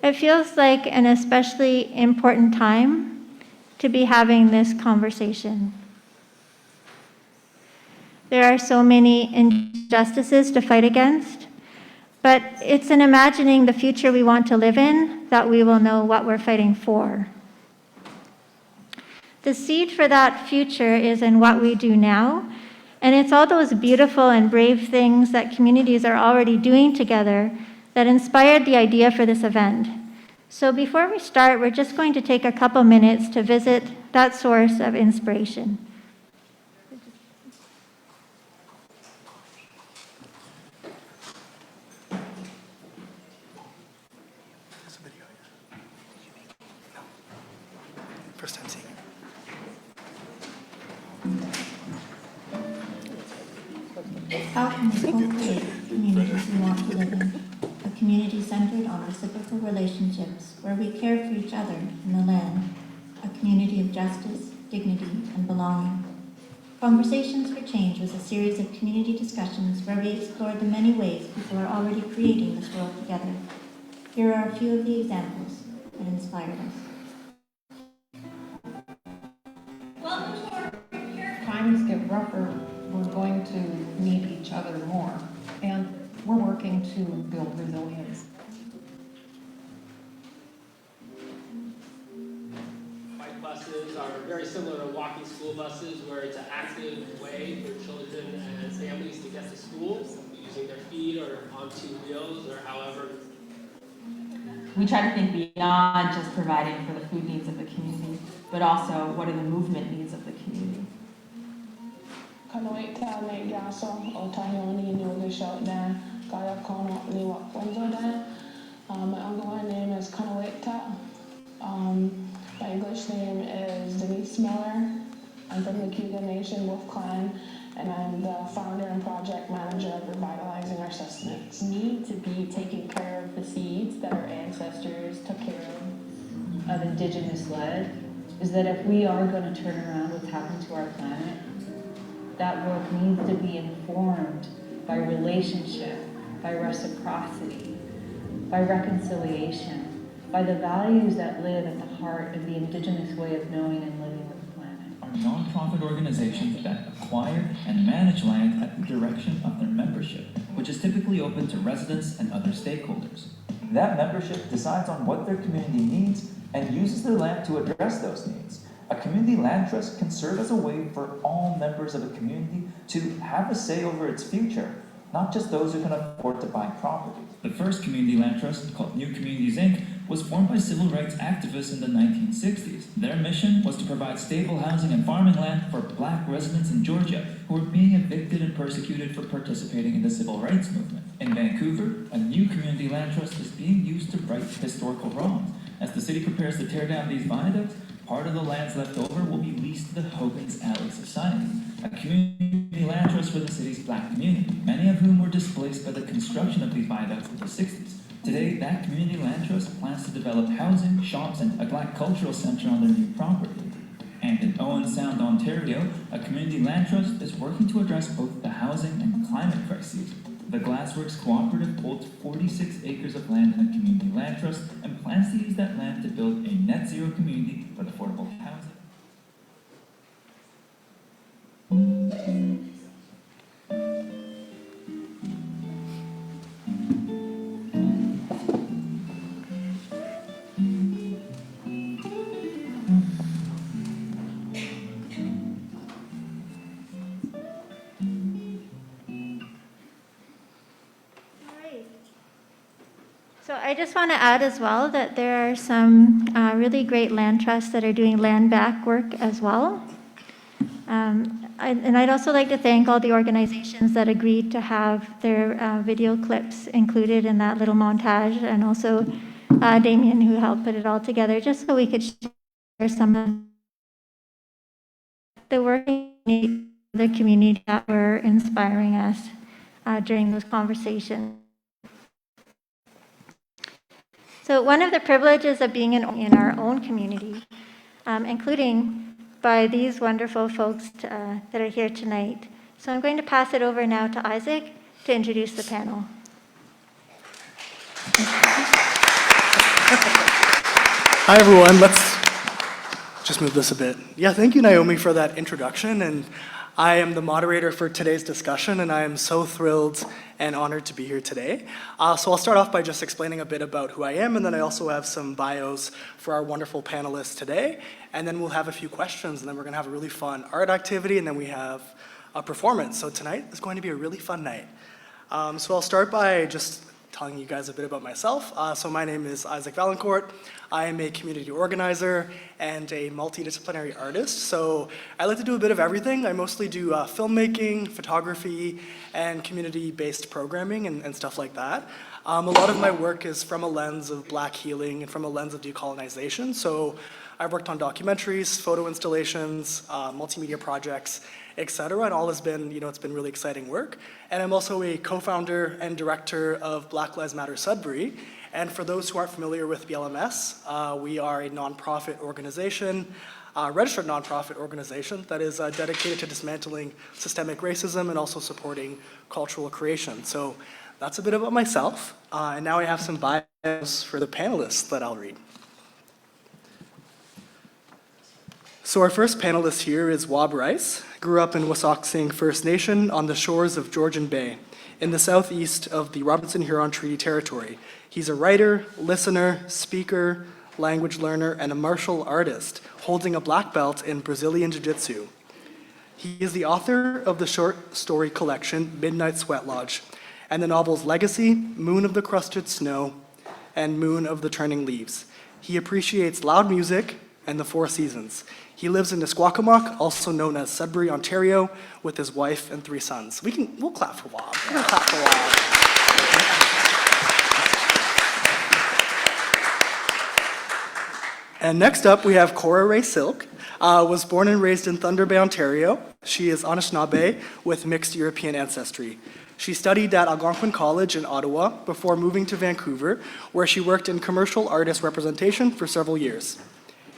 It feels like an especially important time to be having this conversation. There are so many injustices to fight against, but it's in imagining the future we want to live in that we will know what we're fighting for. The seed for that future is in what we do now, and it's all those beautiful and brave things that communities are already doing together that inspired the idea for this event. So before we start, we're just going to take a couple minutes to visit that source of inspiration. First time seeing it. How can we co-create communities we want to live in? A community centered on reciprocal relationships where we care for each other and the land. A community of justice, dignity, and belonging. Conversations for Change was a series of community discussions where we explored the many ways people are already creating this world together. Here are a few of the examples that inspired us. Times get rougher, we're going to need each other more, and we're working to build resilience. Bike buses are very similar to walking school buses, where it's an active way for children and families to get to school, using their feet or on two wheels or however. We try to think beyond just providing for the food needs of the community, but also what are the movement needs of the community. My Algonquin name is Kanawekta. My English name is Denise Miller. I'm from the Cuga Nation Wolf Clan, and I'm the founder and project manager of Revitalizing Our Sustenance. Need to be taking care of the seeds that our ancestors took care of indigenous led, is that if we are going to turn around what's happened to our planet, that work needs to be informed by relationship, by reciprocity, by reconciliation, by the values that live at the heart of the indigenous way of knowing and living with the planet. Are nonprofit organizations that acquire and manage land at the direction of their membership, which is typically open to residents and other stakeholders. That membership decides on what their community needs and uses their land to address those needs. A community land trust can serve as a way for all members of a community to have a say over its future, not just those who can afford to buy property. The first community land trust, called New Communities Inc., was formed by civil rights activists in the 1960s. Their mission was to provide stable housing and farming land for Black residents in Georgia who were being evicted and persecuted for participating in the civil rights movement. In Vancouver, a new community land trust is being used to right historical wrongs. As the city prepares to tear down these viaducts, part of the lands left over will be leased to the Hogan's Alley Society, a community land trust for the city's Black community, many of whom were displaced by the construction of these viaducts in the 60s. Today, that community land trust plans to develop housing, shops, and a Black cultural center on their new property. And in Owen Sound, Ontario, a community land trust is working to address both the housing and climate crises. The Glassworks Cooperative holds 46 acres of land in a community land trust and plans to use that land to build a net zero community with affordable housing. So I just want to add as well that there are some really great land trusts that are doing land back work as well. And I'd also like to thank all the organizations that agreed to have their video clips included in that little montage, and also Damien, who helped put it all together, just so we could share some of the work in the community that were inspiring us during those conversations. So one of the privileges of being in our own community, including by these wonderful folks that are here tonight. So I'm going to pass it over now to Isaac to introduce the panel. Hi, everyone. Let's just move this a bit. Yeah, thank you, Naomi, for that introduction. And I am the moderator for today's discussion, and I am so thrilled and honored to be here today. So I'll start off by just explaining a bit about who I am, and then I also have some bios for our wonderful panelists today. And then we'll have a few questions, and then we're going to have a really fun art activity, and then we have a performance. So tonight is going to be a really fun night. So I'll start by just telling you guys a bit about myself. So my name is Isaac Valancourt. I am a community organizer and a multidisciplinary artist. So I like to do a bit of everything. I mostly do filmmaking, photography, and community-based programming and stuff like that. A lot of my work is from a lens of Black healing and from a lens of decolonization. So I've worked on documentaries, photo installations, multimedia projects, etc. And all has been, it's been really exciting work. And I'm also a co-founder and director of Black Lives Matter Sudbury. And for those who aren't familiar with BLMS, we are a nonprofit organization, registered nonprofit organization that is dedicated to dismantling systemic racism and also supporting cultural creation. So that's a bit about myself. And now I have some bios for the panelists that I'll read. So our first panelist here is Wab Rice. Grew up in Wasauksing First Nation on the shores of Georgian Bay in the southeast of the Robinson-Huron Treaty Territory. He's a writer, listener, speaker, language learner, and a martial artist, holding a black belt in Brazilian Jiu-Jitsu. He is the author of the short story collection Midnight Sweat Lodge and the novels Legacy, Moon of the Crusted Snow, and Moon of the Turning Leaves. He appreciates loud music and the four seasons. He lives in Nisquacomock, also known as Sudbury, Ontario, with his wife and 3 sons. We'll clap for Wab. We'll clap for Wab. And next up, we have Cora Ray Silk. Was born and raised in Thunder Bay, Ontario. She is Anishnawbek with mixed European ancestry. She studied at Algonquin College in Ottawa before moving to Vancouver, where she worked in commercial artist representation for several years.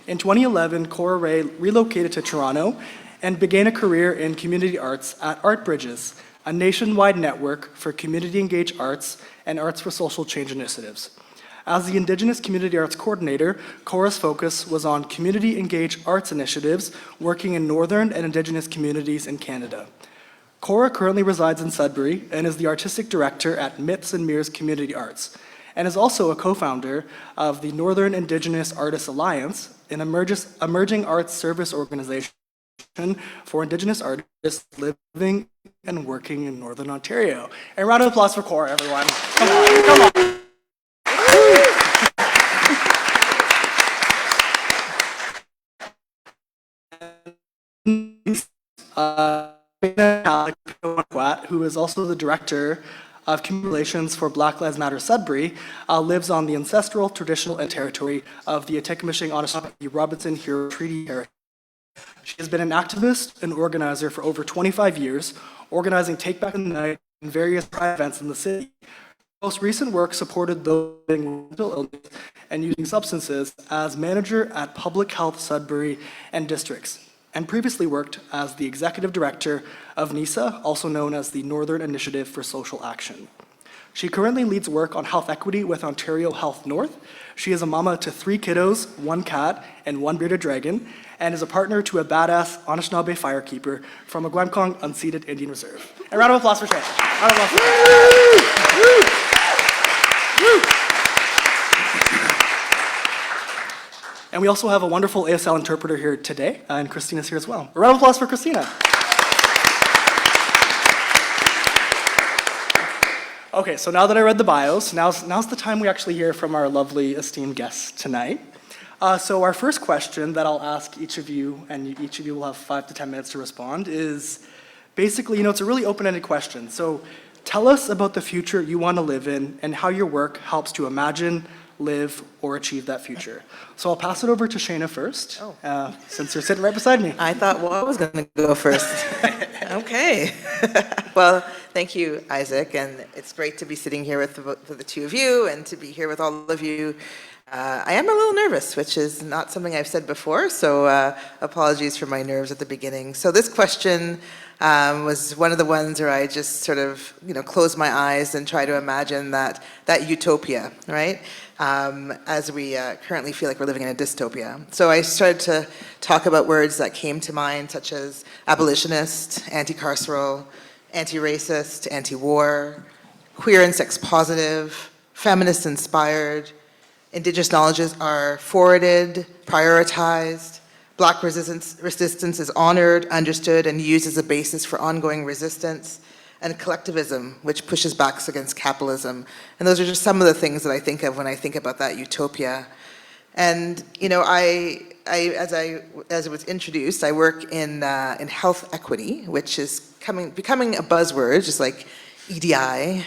In 2011, Cora Ray relocated to Toronto and began a career in community arts at Art Bridges, a nationwide network for community-engaged arts and arts for social change initiatives. As the Indigenous Community Arts Coordinator, Cora's focus was on community-engaged arts initiatives working in Northern and Indigenous communities in Canada. Cora currently resides in Sudbury and is the Artistic Director at Myths and Mirrors Community Arts, and is also a co-founder of the Northern Indigenous Artists Alliance, an emerging arts service organization for Indigenous artists living and working in Northern Ontario. And a round of applause for Cora, everyone. Come on, come on. Who is also the director of Community Relations for Black Lives Matter Sudbury, lives on the ancestral, traditional, and territory of the Atikamekasheng Anishnawbek Robinson-Huron Treaty Territory. She has been an activist and organizer for over 25 years, organizing Take Back the Night and various pride events in the city. Her most recent work supported those living with mental illness and using substances as manager at Public Health Sudbury and Districts, and previously worked as the executive director of NISA, also known as the Northern Initiative for Social Action. She currently leads work on health equity with Ontario Health North. She is a mama to 3 kiddos, 1 cat, and 1 bearded dragon, and is a partner to a badass Anishinaabe firekeeper from a Gwamkong unceded Indian Reserve. A round of applause for Shannon. Round of applause for Shannon. And we also have a wonderful ASL interpreter here today, and Christina's here as well. A round of applause for Christina. Okay, so now that I read the bios, now's the time we actually hear from our lovely esteemed guests tonight. So our first question that I'll ask each of you, and each of you will have 5 to 10 minutes to respond, is basically, it's a really open-ended question. So tell us about the future you want to live in and how your work helps to imagine, live, or achieve that future. So I'll pass it over to Shayna first, since you're sitting right beside me. I thought I was going to go first. Okay. Well, thank you, Isaac, and it's great to be sitting here with the two of you and to be here with all of you. I am a little nervous, which is not something I've said before, so apologies for my nerves at the beginning. So this question was one of the ones where I just sort of, close my eyes and try to imagine that utopia, right? As we currently feel like we're living in a dystopia. So I started to talk about words that came to mind, such as abolitionist, anti-carceral, anti-racist, anti-war, queer and sex positive, feminist inspired. Indigenous knowledges are forwarded, prioritized. Black resistance is honored, understood, and used as a basis for ongoing resistance. And collectivism, which pushes back against capitalism. And those are just some of the things that I think of when I think about that utopia. And as it was introduced, I work in health equity, which is becoming a buzzword, just like EDI.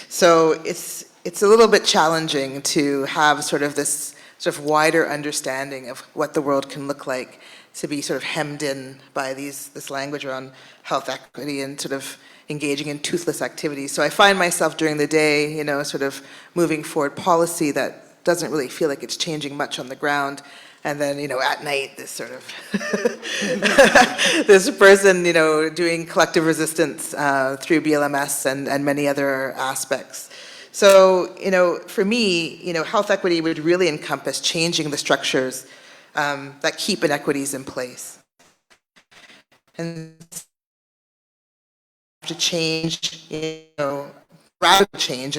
So it's a little bit challenging to have sort of this sort of wider understanding of what the world can look like, to be sort of hemmed in by this language around health equity and sort of engaging in toothless activities. So I find myself during the day, sort of moving forward policy that doesn't really feel like it's changing much on the ground. And then, at night, this sort of, this person, doing collective resistance through BLMS and many other aspects. So, for me, health equity would really encompass changing the structures that keep inequities in place. And to change, radical change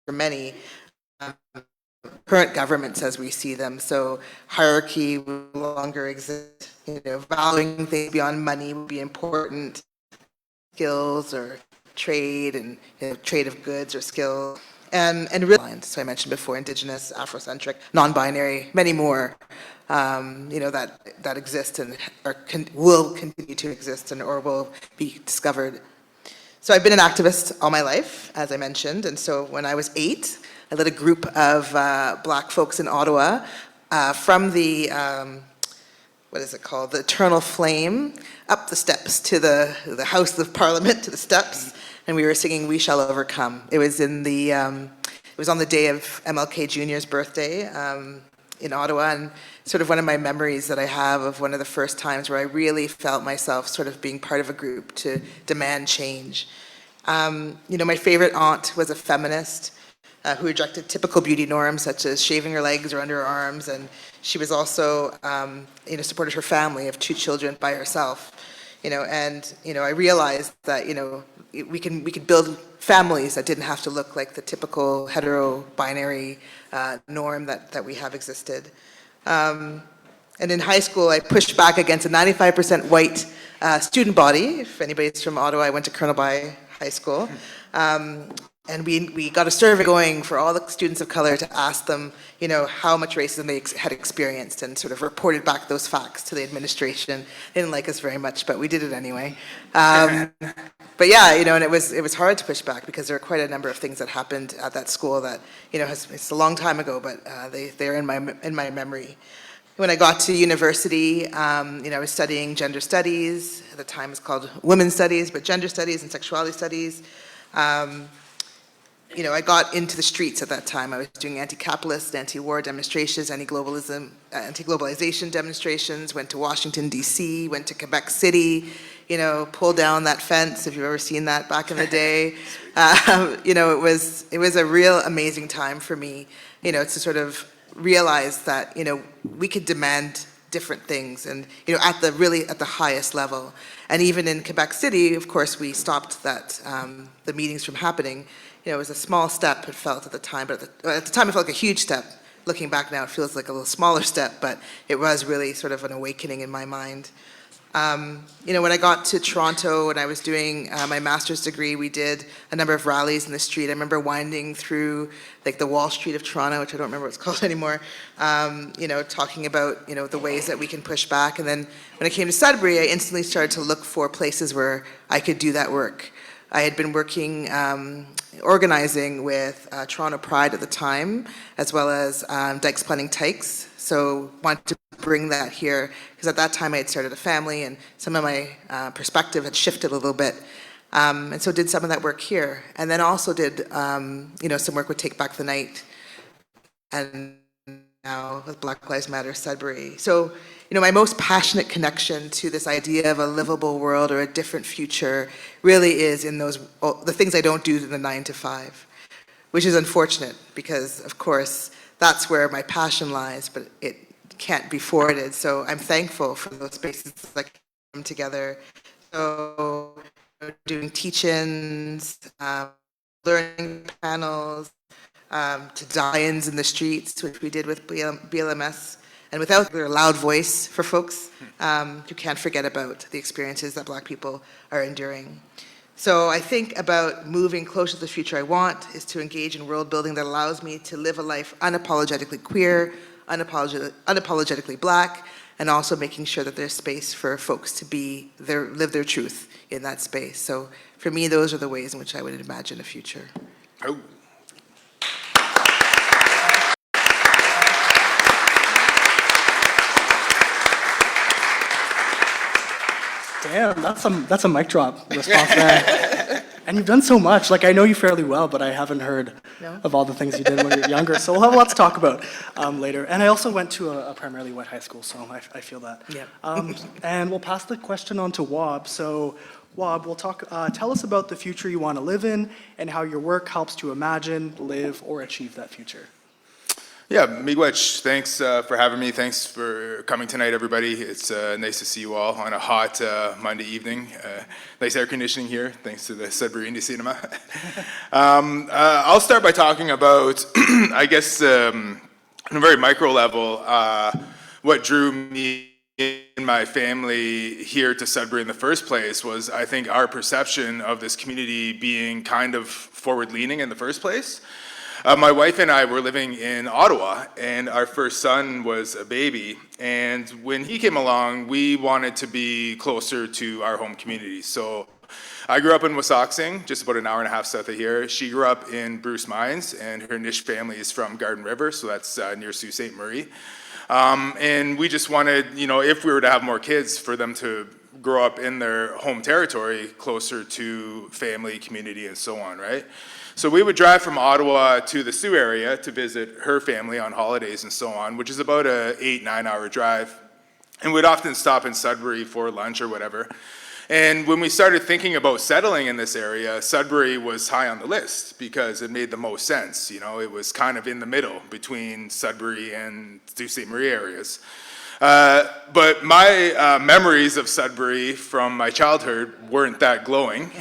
for many current governments as we see them. So hierarchy will no longer exist. Valuing things beyond money will be important. Skills or trade and trade of goods or skills. And really, so I mentioned before, Indigenous, Afrocentric, non-binary, many more, that exist and will continue to exist or will be discovered. So I've been an activist all my life, as I mentioned, and so when I was 8, I led a group of Black folks in Ottawa from the, what is it called, the Eternal Flame, up the steps to the House of Parliament, to the steps, and we were singing "We Shall Overcome." It was in the, it was on the day of MLK Jr.'s birthday in Ottawa, and sort of one of my memories that I have of one of the first times where I really felt myself sort of being part of a group to demand change. My favorite aunt was a feminist who rejected typical beauty norms such as shaving her legs or under her arms, and she was also, supported her family of 2 children by herself. I realized that, we could build families that didn't have to look like the typical hetero-binary norm that we have existed. And in high school, I pushed back against a 95% white student body. If anybody's from Ottawa, I went to Colonel By High School. And we got a survey going for all the students of color to ask them, how much racism they had experienced, and sort of reported back those facts to the administration. They didn't like us very much, but we did it anyway. But yeah, and it was hard to push back because there were quite a number of things that happened at that school that, it's a long time ago, but they're in my memory. When I got to university, I was studying gender studies. At the time, it was called women's studies, but gender studies and sexuality studies. I got into the streets at that time. I was doing anti-capitalist, anti-war demonstrations, anti-globalization demonstrations, went to Washington, D.C., went to Quebec City, pulled down that fence, if you've ever seen that back in the day. It was a real amazing time for me, to sort of realize that, we could demand different things and, at the highest level. And even in Quebec City, of course, we stopped that, the meetings from happening. It was a small step, it felt at the time, but at the time it felt like a huge step. Looking back now, it feels like a little smaller step, but it was really sort of an awakening in my mind. When I got to Toronto and I was doing my master's degree, we did a number of rallies in the street. I remember winding through like the Wall Street of Toronto, which I don't remember what it's called anymore, talking about, the ways that we can push back. And then when I came to Sudbury, I instantly started to look for places where I could do that work. I had been working, organizing with Toronto Pride at the time, as well as Dykes Planning Tykes. So wanted to bring that here, because at that time I had started a family and some of my perspective had shifted a little bit. And so did some of that work here. And then also did, some work with Take Back the Night. And now with Black Lives Matter Sudbury. So, my most passionate connection to this idea of a livable world or a different future really is in the things I don't do in the 9 to 5, which is unfortunate because, of course, that's where my passion lies, but it can't be forwarded. So I'm thankful for those spaces that come together. So doing teach-ins, learning panels, to die-ins in the streets, which we did with BLMS. And without their loud voice for folks, you can't forget about the experiences that Black people are enduring. So I think about moving closer to the future I want is to engage in world building that allows me to live a life unapologetically queer, unapologetically Black, and also making sure that there's space for folks to live their truth in that space. So for me, those are the ways in which I would imagine a future. Oh. Damn, that's a mic drop response there. And you've done so much. Like, I know you fairly well, but I haven't heard of all the things you did when you were younger. So we'll have a lot to talk about later. And I also went to a primarily white high school, so I feel that. Yeah. And we'll pass the question on to Wab. So Wab, we'll tell us about the future you want to live in and how your work helps to imagine, live, or achieve that future. Yeah, miigwech, thanks for having me. Thanks for coming tonight, everybody. It's nice to see you all on a hot Monday evening. Nice air conditioning here, thanks to the Sudbury Indie Cinema. I'll start by talking about, I guess, on a very micro level, what drew me and my family here to Sudbury in the first place was, I think, our perception of this community being kind of forward-leaning in the first place. My wife and I were living in Ottawa, and our first son was a baby. And when he came along, we wanted to be closer to our home community. So I grew up in Wissahickon, just about an hour and a half south of here. She grew up in Bruce Mines, and her Nish family is from Garden River, so that's near Sault Ste. Marie. And we just wanted, if we were to have more kids, for them to grow up in their home territory, closer to family, community, and so on, right? So we would drive from Ottawa to the Sioux area to visit her family on holidays and so on, which is about a 8-9 hour drive. And we'd often stop in Sudbury for lunch or whatever. And when we started thinking about settling in this area, Sudbury was high on the list because it made the most sense. It was kind of in the middle between Sudbury and Sault Ste. Marie areas. But my memories of Sudbury from my childhood weren't that glowing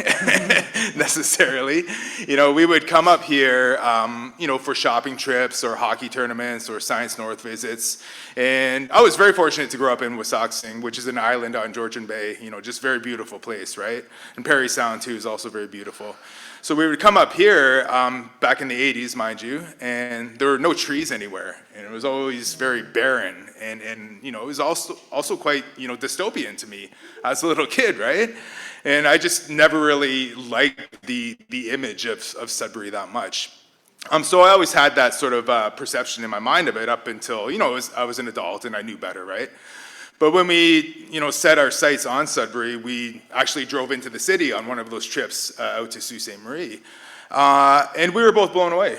necessarily. We would come up here, for shopping trips or hockey tournaments or Science North visits. And I was very fortunate to grow up in Wissahickon, which is an island on Georgian Bay, just very beautiful place, right? And Parry Sound too is also very beautiful. So we would come up here back in the 80s, mind you, and there were no trees anywhere. And it was always very barren. And it was also quite, dystopian to me as a little kid, right? And I just never really liked the image of Sudbury that much. So I always had that sort of perception in my mind of it up until, I was an adult and I knew better, right? But when we, set our sights on Sudbury, we actually drove into the city on one of those trips out to Sault Ste. Marie. And we were both blown away.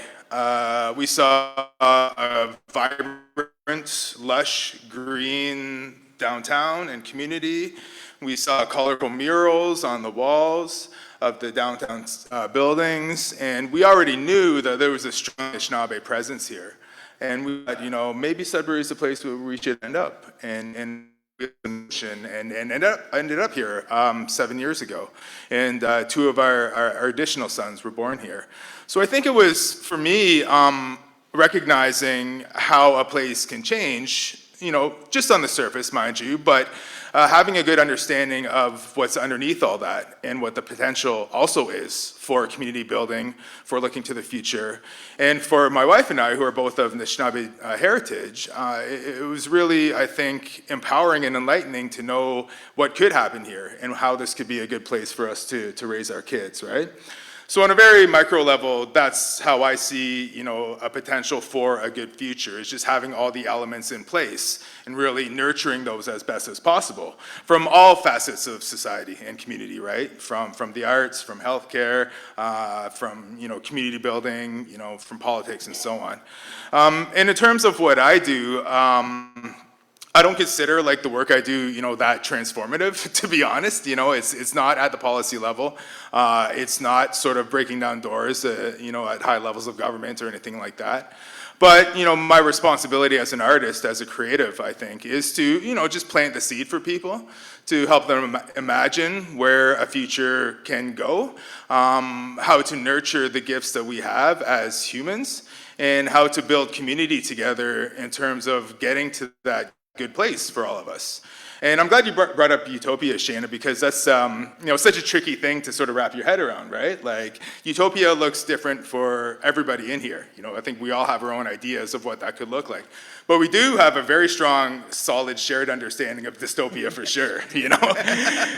We saw a vibrant, lush, green downtown and community. We saw colorful murals on the walls of the downtown buildings. And we already knew that there was a strong Anishinaabe presence here. And we thought, maybe Sudbury is the place where we should end up. And ended up here 7 years ago. And 2 of our additional sons were born here. So I think it was, for me, recognizing how a place can change, just on the surface, mind you, but having a good understanding of what's underneath all that and what the potential also is for community building, for looking to the future. And for my wife and I, who are both of Anishinaabe heritage, it was really, I think, empowering and enlightening to know what could happen here and how this could be a good place for us to raise our kids, right? So on a very micro level, that's how I see, you know, a potential for a good future, is just having all the elements in place and really nurturing those as best as possible from all facets of society and community, right? From the arts, from healthcare, from, you know, community building, you know, from politics and so on. And in terms of what I do, I don't consider like the work I do, you know, that transformative, to be honest. You know, it's not at the policy level. It's not sort of breaking down doors, you know, at high levels of government or anything like that. But, you know, my responsibility as an artist, as a creative, I think, is to, you know, just plant the seed for people, to help them imagine where a future can go, how to nurture the gifts that we have as humans, and how to build community together in terms of getting to that good place for all of us. And I'm glad you brought up utopia, Shana, because that's you know, such a tricky thing to sort of wrap your head around, right? Like, utopia looks different for everybody in here. You know, I think we all have our own ideas of what that could look like. But we do have a very strong, solid, shared understanding of dystopia for sure, you know?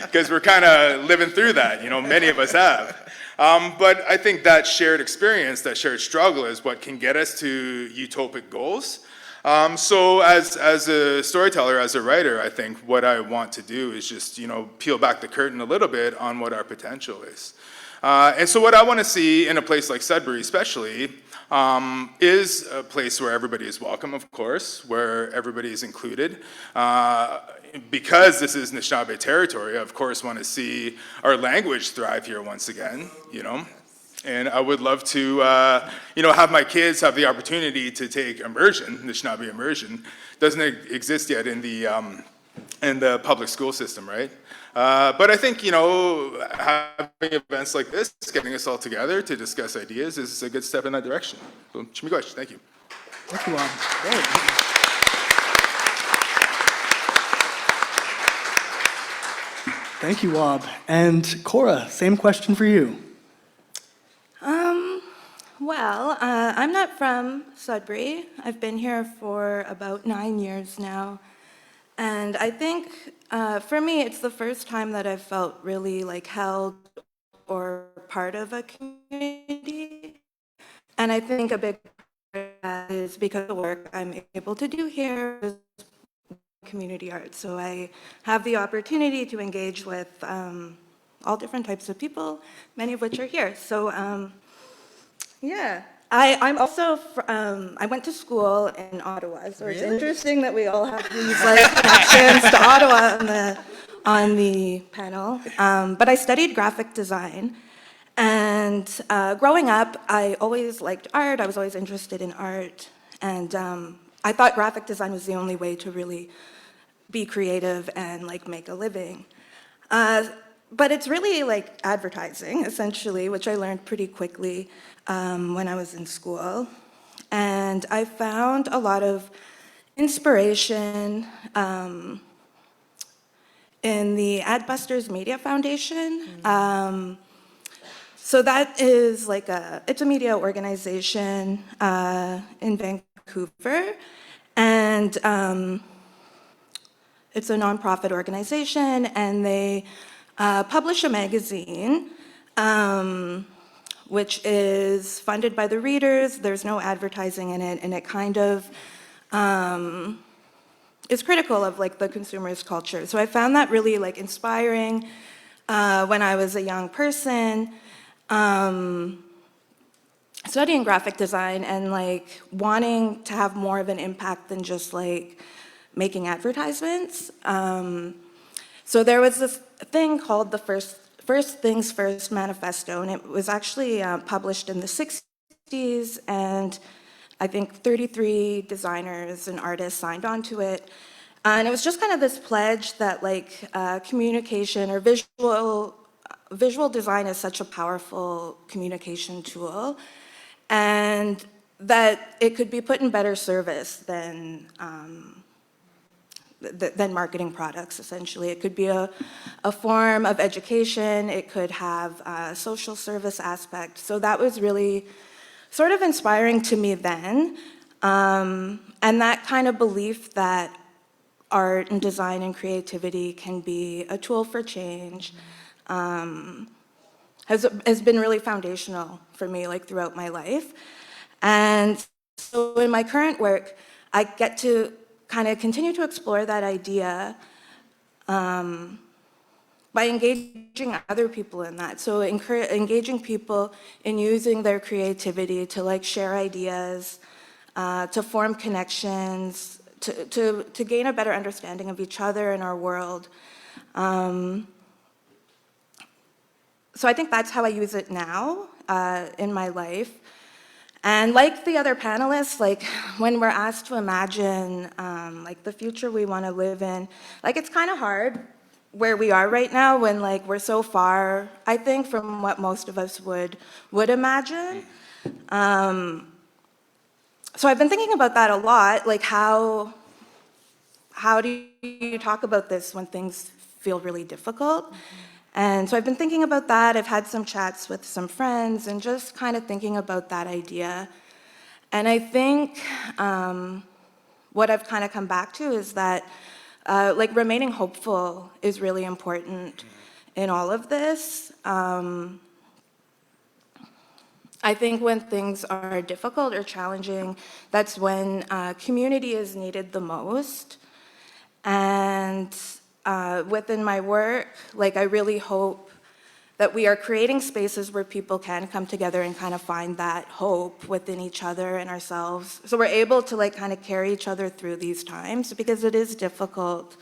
Because we're kind of living through that, you know, many of us have. But I think that shared experience, that shared struggle is what can get us to utopic goals. So as a storyteller, as a writer, I think what I want to do is just, you know, peel back the curtain a little bit on what our potential is. And so what I want to see in a place like Sudbury especially is a place where everybody is welcome, of course, where everybody is included. Because this is Anishinaabe territory, I of course want to see our language thrive here once again, you know. And I would love to, you know, have my kids have the opportunity to take immersion, Anishinaabe immersion. Doesn't exist yet in the public school system, right? But I think, you know, having events like this, getting us all together to discuss ideas is a good step in that direction. So, Chimigosh, thank you. Thank you, Great. Thank you, Wab. And Cora, same question for you. Well, I'm not from Sudbury. I've been here for about 9 years now. And I think for me, it's the first time that I've felt really like held or part of a community. And I think a big part of that is because of the work I'm able to do here is community art. So I have the opportunity to engage with all different types of people, many of which are here. So yeah, I'm also, I went to school in Ottawa, so it's interesting that we all have these like connections to Ottawa on the panel. But I studied graphic design, and growing up, I always liked art. I was always interested in art, and I thought graphic design was the only way to really be creative and like make a living. But it's really like advertising, essentially, which I learned pretty quickly when I was in school. And I found a lot of inspiration in the Adbusters Media Foundation. So that is like it's a media organization in Vancouver. And it's a nonprofit organization, and they publish a magazine, which is funded by the readers. There's no advertising in it, and it kind of is critical of like the consumerist culture. So I found that really like inspiring when I was a young person, studying graphic design and like wanting to have more of an impact than just like making advertisements. So there was this thing called the First Things First Manifesto, and it was actually published in the 60s, and I think 33 designers and artists signed on to it. And it was just kind of this pledge that like communication or visual design is such a powerful communication tool, and that it could be put in better service than marketing products, essentially. It could be a form of education. It could have a social service aspect. So that was really sort of inspiring to me then. And that kind of belief that art and design and creativity can be a tool for change has been really foundational for me, like throughout my life. And so in my current work, I get to kind of continue to explore that idea by engaging other people in that. So engaging people in using their creativity to like share ideas, to form connections, to gain a better understanding of each other and our world. So I think that's how I use it now in my life. And like the other panelists, like when we're asked to imagine like the future we want to live in, like it's kind of hard where we are right now when like we're so far, I think, from what most of us would imagine. So I've been thinking about that a lot, like how do you talk about this when things feel really difficult? And so I've been thinking about that. I've had some chats with some friends and just kind of thinking about that idea. And I think what I've kind of come back to is that like remaining hopeful is really important in all of this. I think when things are difficult or challenging, that's when community is needed the most. And within my work, like I really hope that we are creating spaces where people can come together and kind of find that hope within each other and ourselves. So we're able to like kind of carry each other through these times because it is difficult.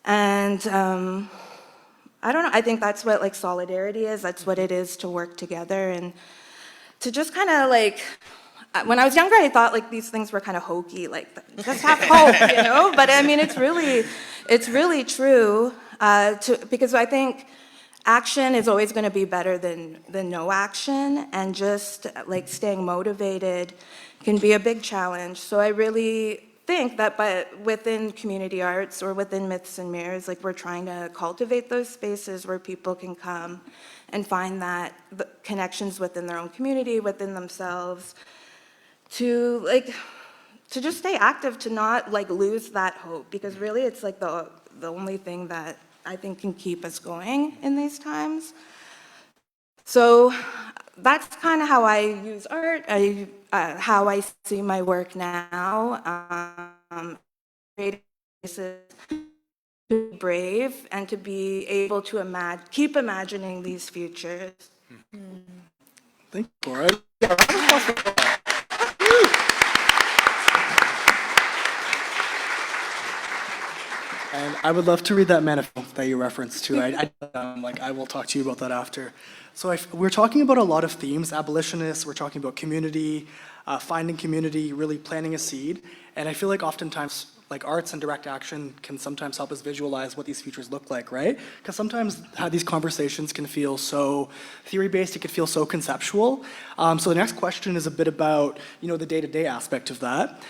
And I don't know, I think that's what like solidarity is. That's what it is to work together and to just kind of like, when I was younger, I thought like these things were kind of hokey, like just have hope, you know? But I mean, it's really true because I think action is always going to be better than no action, and just like staying motivated can be a big challenge. So I really think that within community arts or within Myths and Mirrors, like we're trying to cultivate those spaces where people can come and find that the connections within their own community, within themselves, to just stay active, to not like lose that hope, because really it's like the only thing that I think can keep us going in these times. So that's kind of how I use art, how I see my work now, creating spaces to be brave and to be able to keep imagining these futures. Thank you, Laura. And I would love to read that manifesto that you referenced to. I will talk to you about that after. So we're talking about a lot of themes, abolitionists, we're talking about community, finding community, really planting a seed. And I feel like oftentimes, like arts and direct action can sometimes help us visualize what these futures look like, right? Because sometimes these conversations can feel so theory-based, it can feel so conceptual. So the next question is a bit about, the day-to-day aspect of that.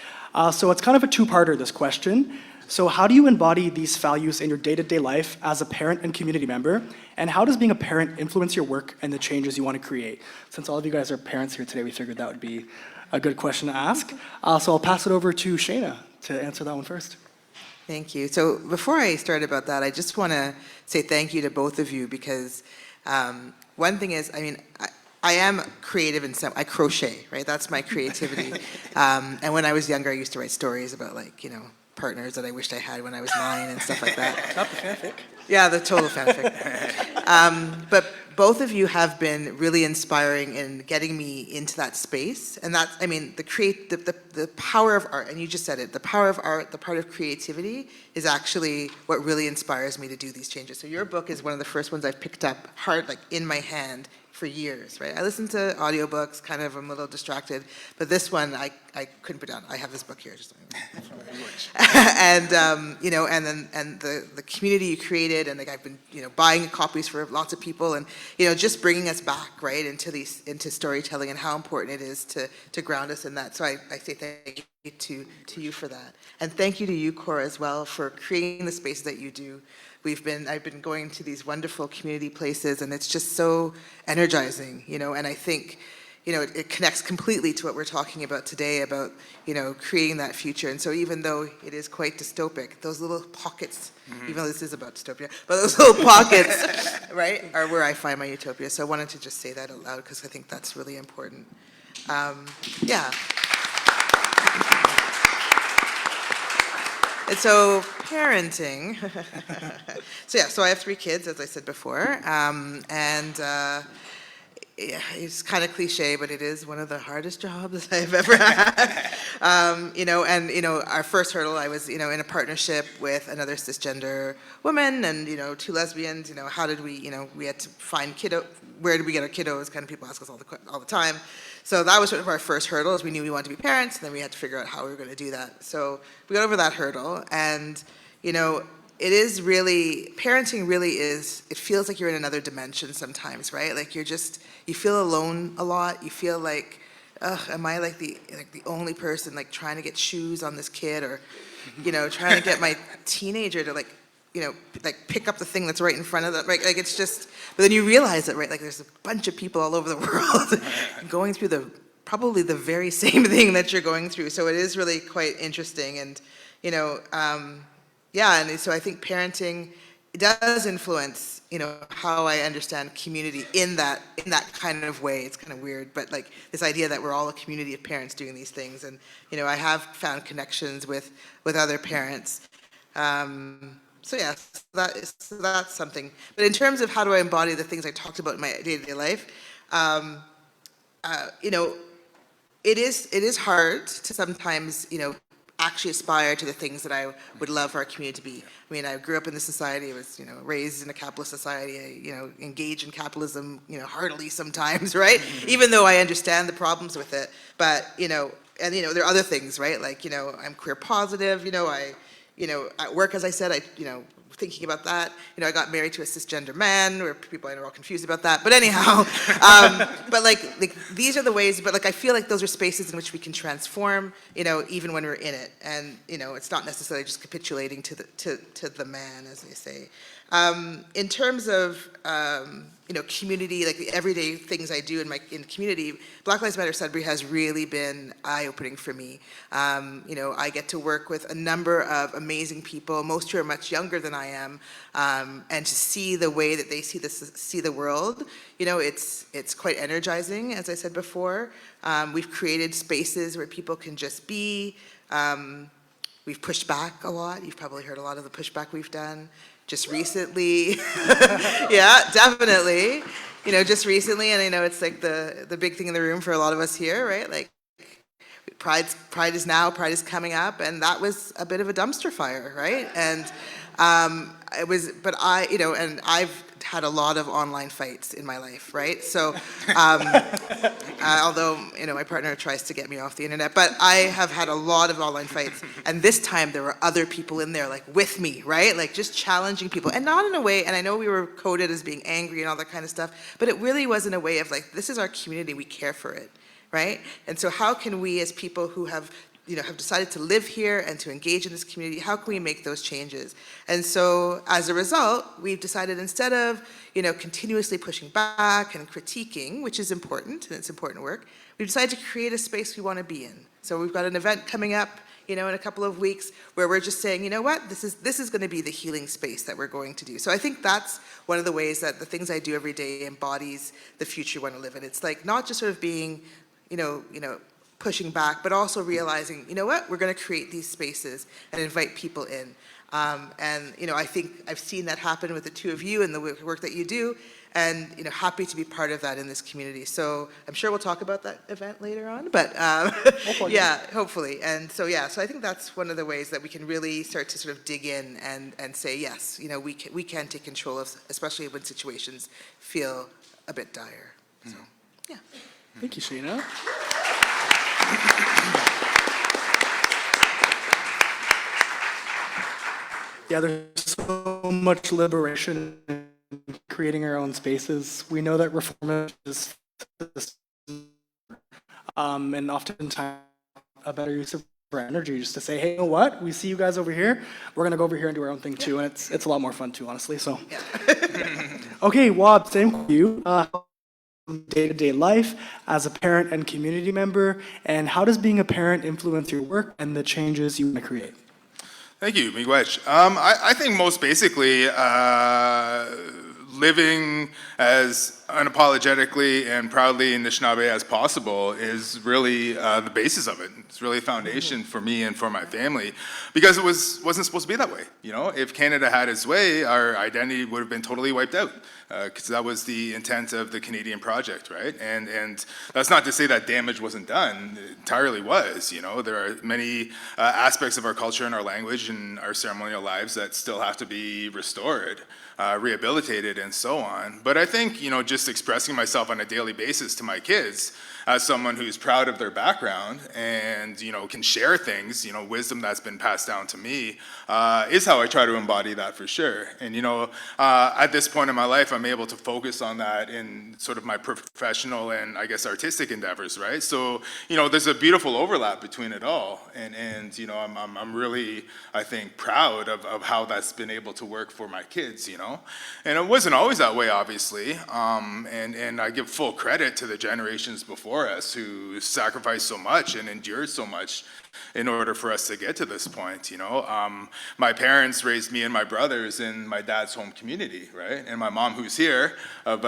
So it's kind of a two-parter, this question. So how do you embody these values in your day-to-day life as a parent and community member? And how does being a parent influence your work and the changes you want to create? Since all of you guys are parents here today, we figured that would be a good question to ask. So I'll pass it over to Shayna to answer that one first. Thank you. So before I start about that, I just want to say thank you to both of you, because one thing is, I am creative in I crochet, right? That's my creativity. And when I was younger, I used to write stories about partners that I wished I had when I was 9 and stuff like that. Not the fanfic. Yeah, the total fanfic. But both of you have been really inspiring in getting me into that space. And that's, the power of art, and you just said it, the power of art, the part of creativity is actually what really inspires me to do these changes. So your book is one of the first ones I've picked up hard, in my hand for years, right? I listen to audiobooks, I'm a little distracted, but this one I couldn't put down. I have this book here, just and the community you created, and I've been buying copies for lots of people, and just bringing us back right into storytelling and how important it is to ground us in that. So I say thank you to you for that, and thank you to you, Cora, as well, for creating the spaces that you do. I've been going to these wonderful community places, and it's just so energizing, and I think, it connects completely to what we're talking about today about, creating that future. And so even though it is quite dystopic, those little pockets, even though this is about dystopia, but those little pockets, right, are where I find my utopia. So I wanted to just say that out loud because I think that's really important. Yeah. And so parenting, so I have 3 kids, as I said before, yeah, it's kind of cliche, but it is one of the hardest jobs I've ever had. Our first hurdle, I was, in a partnership with another cisgender woman and, 2 lesbians. How did we, we had to find where did we get our kiddos? Kind of people ask us all the time. So that was sort of our first hurdle, is we knew we wanted to be parents, and then we had to figure out how we were going to do that. So we got over that hurdle, and, it is really, parenting really is, it feels like you're in another dimension sometimes, right? Like you feel alone a lot. You feel like, am I like the only person like trying to get shoes on this kid, or, trying to get my teenager to pick up the thing that's right in front of them, right? Like it's just, but then you realize that, right? Like there's a bunch of people all over the world going through probably the very same thing that you're going through. So it is really quite interesting, and, yeah, and so I think parenting does influence, how I understand community in that kind of way. It's kind of weird, but like this idea that we're all a community of parents doing these things, and I have found connections with other parents. So yeah, that's something. But in terms of how do I embody the things I talked about in my day-to-day life, it is hard to sometimes, actually aspire to the things that I would love for our community to be. I mean, I grew up in this society. I was, raised in a capitalist society. I, engage in capitalism, heartily sometimes, right? Even though I understand the problems with it. But, and, there are other things, right? Like, I'm queer positive. At work, as I said, thinking about that, I got married to a cisgender man, where people I know are all confused about that. But anyhow, but like these are the ways, but like I feel like those are spaces in which we can transform, even when we're in it. And, it's not necessarily just capitulating to the man, as they say. In terms of, community, like the everyday things I do in community, Black Lives Matter Sudbury has really been eye-opening for me. I get to work with a number of amazing people, most who are much younger than I am, and to see the way that they see the world, it's quite energizing, as I said before. We've created spaces where people can just be. We've pushed back a lot. You've probably heard a lot of the pushback we've done. Just recently, yeah, definitely. Just recently, and I know it's like the big thing in the room for a lot of us here, right? Like, Pride is coming up, and that was a bit of a dumpster fire, right? And it was, but and I've had a lot of online fights in my life, right? So, although, my partner tries to get me off the internet, but I have had a lot of online fights. And this time there were other people in there, like with me, right? Like just challenging people, and not in a way, and I know we were coded as being angry and all that kind of stuff, but it really was in a way of like, this is our community, we care for it, right? And so how can we, as people who have decided to live here and to engage in this community, how can we make those changes? And so as a result, we've decided instead of, continuously pushing back and critiquing, which is important, and it's important work, we've decided to create a space we want to be in. So we've got an event coming up, in a couple of weeks, where we're just saying, this is going to be the healing space that we're going to do. So I think that's one of the ways that the things I do every day embodies the future we want to live in. It's like not just sort of being, pushing back, but also realizing, we're going to create these spaces and invite people in. And, I think I've seen that happen with the 2 of you and the work that you do, and, happy to be part of that in this community. So I'm sure we'll talk about that event later on, but yeah, hopefully. And so, yeah, so I think that's one of the ways that we can really start to sort of dig in and say, yes, we can take control of, especially when situations feel a bit dire. So, yeah. Thank you, Sheena. Yeah, there's so much liberation in creating our own spaces. We know that reform is and oftentimes a better use of our energy, just to say, hey, you know what? We see you guys over here. We're gonna go over here and do our own thing too, and it's a lot more fun too, honestly. So, okay, Wab, same with you. day-to-day life as a parent and community member, and how does being a parent influence your work and the changes you want to create? Thank you, Miigwech. I think most basically, living as unapologetically and proudly Anishinaabe as possible is really the basis of it. It's really a foundation for me and for my family, because it wasn't supposed to be that way. You know, if Canada had its way, our identity would have been totally wiped out, because that was the intent of the Canadian project, right? And that's not to say that damage wasn't done. It entirely was. You know, there are many aspects of our culture and our language and our ceremonial lives that still have to be restored, rehabilitated, and so on. But I think, you know, just expressing myself on a daily basis to my kids as someone who's proud of their background and, you know, can share things, you know, wisdom that's been passed down to me, is how I try to embody that for sure. And, you know, at this point in my life, I'm able to focus on that in sort of my professional and, I guess, artistic endeavors, right? So, you know, there's a beautiful overlap between it all. And you know, I'm really, I think, proud of how that's been able to work for my kids, you know? And it wasn't always that way, obviously. And I give full credit to the generations before us who sacrificed so much and endured so much in order for us to get to this point, you know. My parents raised me and my brothers in my dad's home community, right? And my mom, who's here, of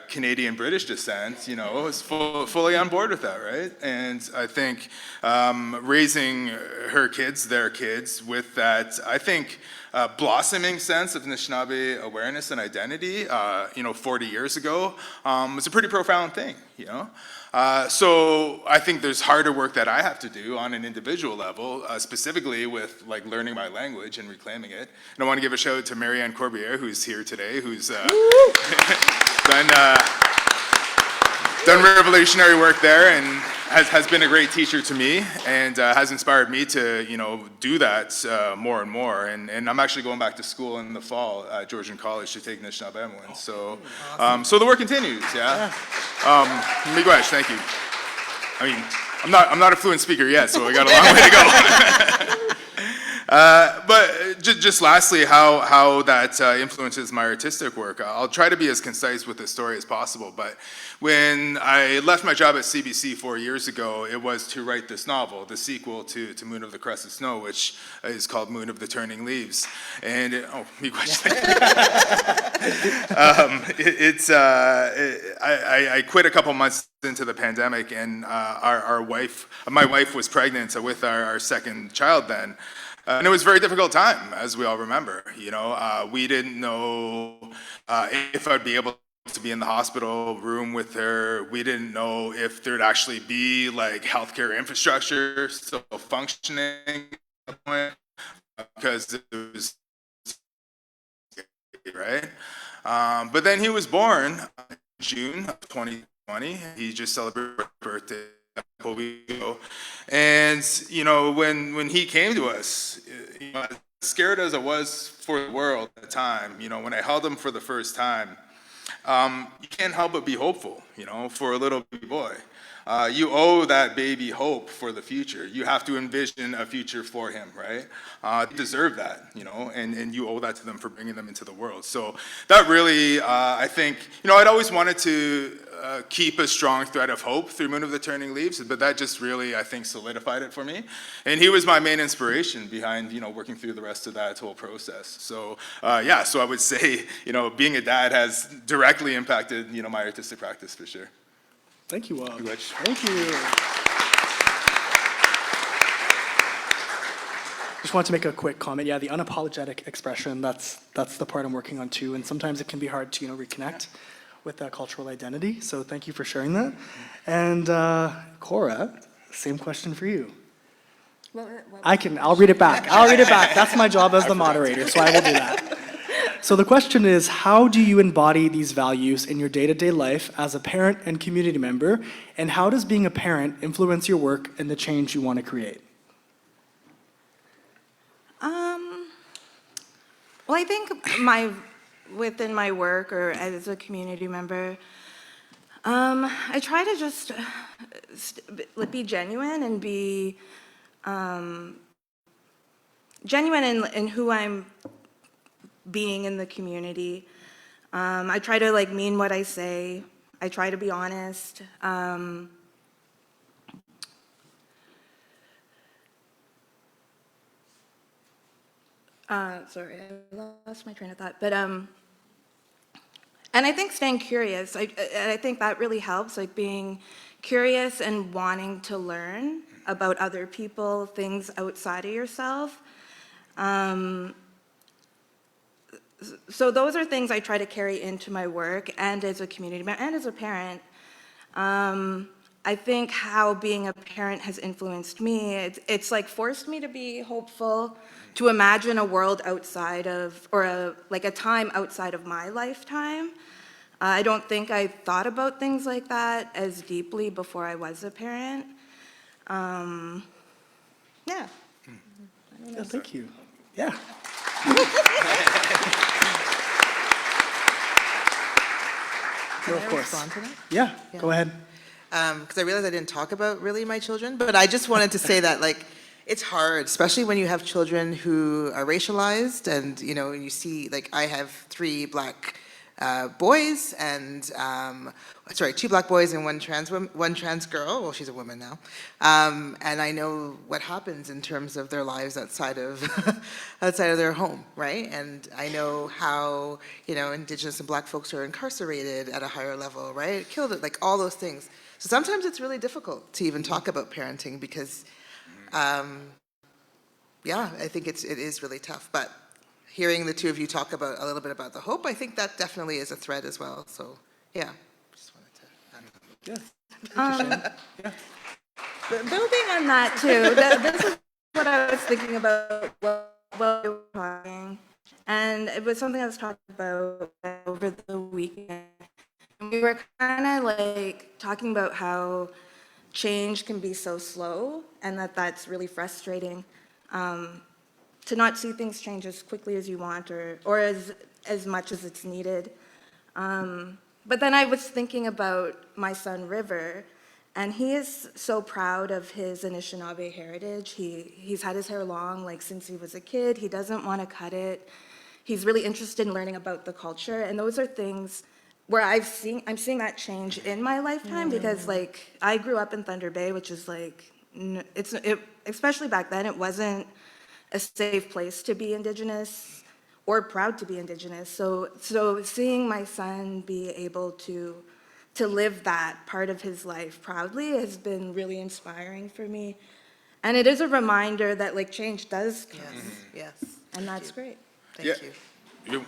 Canadian-British descent, you know, is fully on board with that, right? And I think raising her kids, their kids, with that, I think, blossoming sense of Anishinaabe awareness and identity, you know, 40 years ago, was a pretty profound thing, you know. So I think there's harder work that I have to do on an individual level, specifically with like learning my language and reclaiming it. And I want to give a shout out to Marianne Corbiere, who's here today, who's done revolutionary work there and has been a great teacher to me and has inspired me to, you know, do that more and more. And I'm actually going back to school in the fall at Georgian College to take Anishinaabe. So, so the work continues, yeah. Miigwech, thank you. I mean, I'm not a fluent speaker yet, so I got a long way to go. But just lastly, how that influences my artistic work. I'll try to be as concise with the story as possible, but when I left my job at CBC 4 years ago, it was to write this novel, the sequel to Moon of the Crescent Snow, which is called Moon of the Turning Leaves. And I quit a couple months into the pandemic, and my wife was pregnant with our second child then. And it was a very difficult time, as we all remember. You know, we didn't know if I'd be able to be in the hospital room with her. We didn't know if there'd actually be like healthcare infrastructure still functioning at the point, because it was right. But then he was born in June of 2020. He just celebrated his birthday. And you know, when he came to us, you know, as scared as I was for the world at the time, you know, when I held him for the first time, you can't help but be hopeful, you know, for a little baby boy. You owe that baby hope for the future. You have to envision a future for him, right? They deserve that, you know, and you owe that to them for bringing them into the world. So that really, I think, you know, I'd always wanted to keep a strong thread of hope through Moon of the Turning Leaves, but that just really, I think, solidified it for me. And he was my main inspiration behind, you know, working through the rest of that whole process. So, yeah, so I would say, you know, being a dad has directly impacted, you know, my artistic practice for sure. Thank you, Thank you. Just wanted to make a quick comment. Yeah, the unapologetic expression, that's the part I'm working on too. And sometimes it can be hard to, you know, reconnect with that cultural identity. So thank you for sharing that. And Cora, same question for you. I'll read it back. That's my job as the moderator, so I will do that. So the question is, how do you embody these values in your day-to-day life as a parent and community member, and how does being a parent influence your work and the change you want to create? Well, I think within my work or as a community member, I try to just be genuine and be genuine in who I'm being in the community. I try to like mean what I say. I try to be honest. Sorry, I lost my train of thought. But and I think staying curious. I think that really helps. Like being curious and wanting to learn about other people, things outside of yourself. So those are things I try to carry into my work and as a community member and as a parent. I think how being a parent has influenced me, it's like forced me to be hopeful, to imagine a world outside of, or a time outside of my lifetime. I don't think I thought about things like that as deeply before I was a parent. Yeah. Yeah, thank you. Yeah. Can No, of I course. respond to that? Yeah, go ahead. Because I realized I didn't talk about really my children, but I just wanted to say that like it's hard, especially when you have children who are racialized, and you see like I have 3 black boys and sorry, 2 black boys and one trans girl. Well, she's a woman now, and I know what happens in terms of their lives outside of outside of their home, right? And I know how Indigenous and Black folks are incarcerated at a higher level, right? Killed it, like all those things. So sometimes it's really difficult to even talk about parenting because, yeah, I think it is really tough. But hearing the 2 of you talk about a little bit about the hope, I think that definitely is a thread as well. So, yeah, just wanted to add that. Yeah. Building on that too, this is what I was thinking about while we were talking, and it was something I was talking about over the weekend. We were kind of like talking about how change can be so slow, and that's really frustrating. To not see things change as quickly as you want, or as much as it's needed. But then I was thinking about my son River, and he is so proud of his Anishinaabe heritage. He's had his hair long like since he was a kid. He doesn't want to cut it. He's really interested in learning about the culture, and those are things where I'm seeing that change in my lifetime because like I grew up in Thunder Bay, which is like especially back then it wasn't a safe place to be Indigenous or proud to be Indigenous. So seeing my son be able to live that part of his life proudly has been really inspiring for me. And it is a reminder that like change does come. Yes. And that's great. Thank you.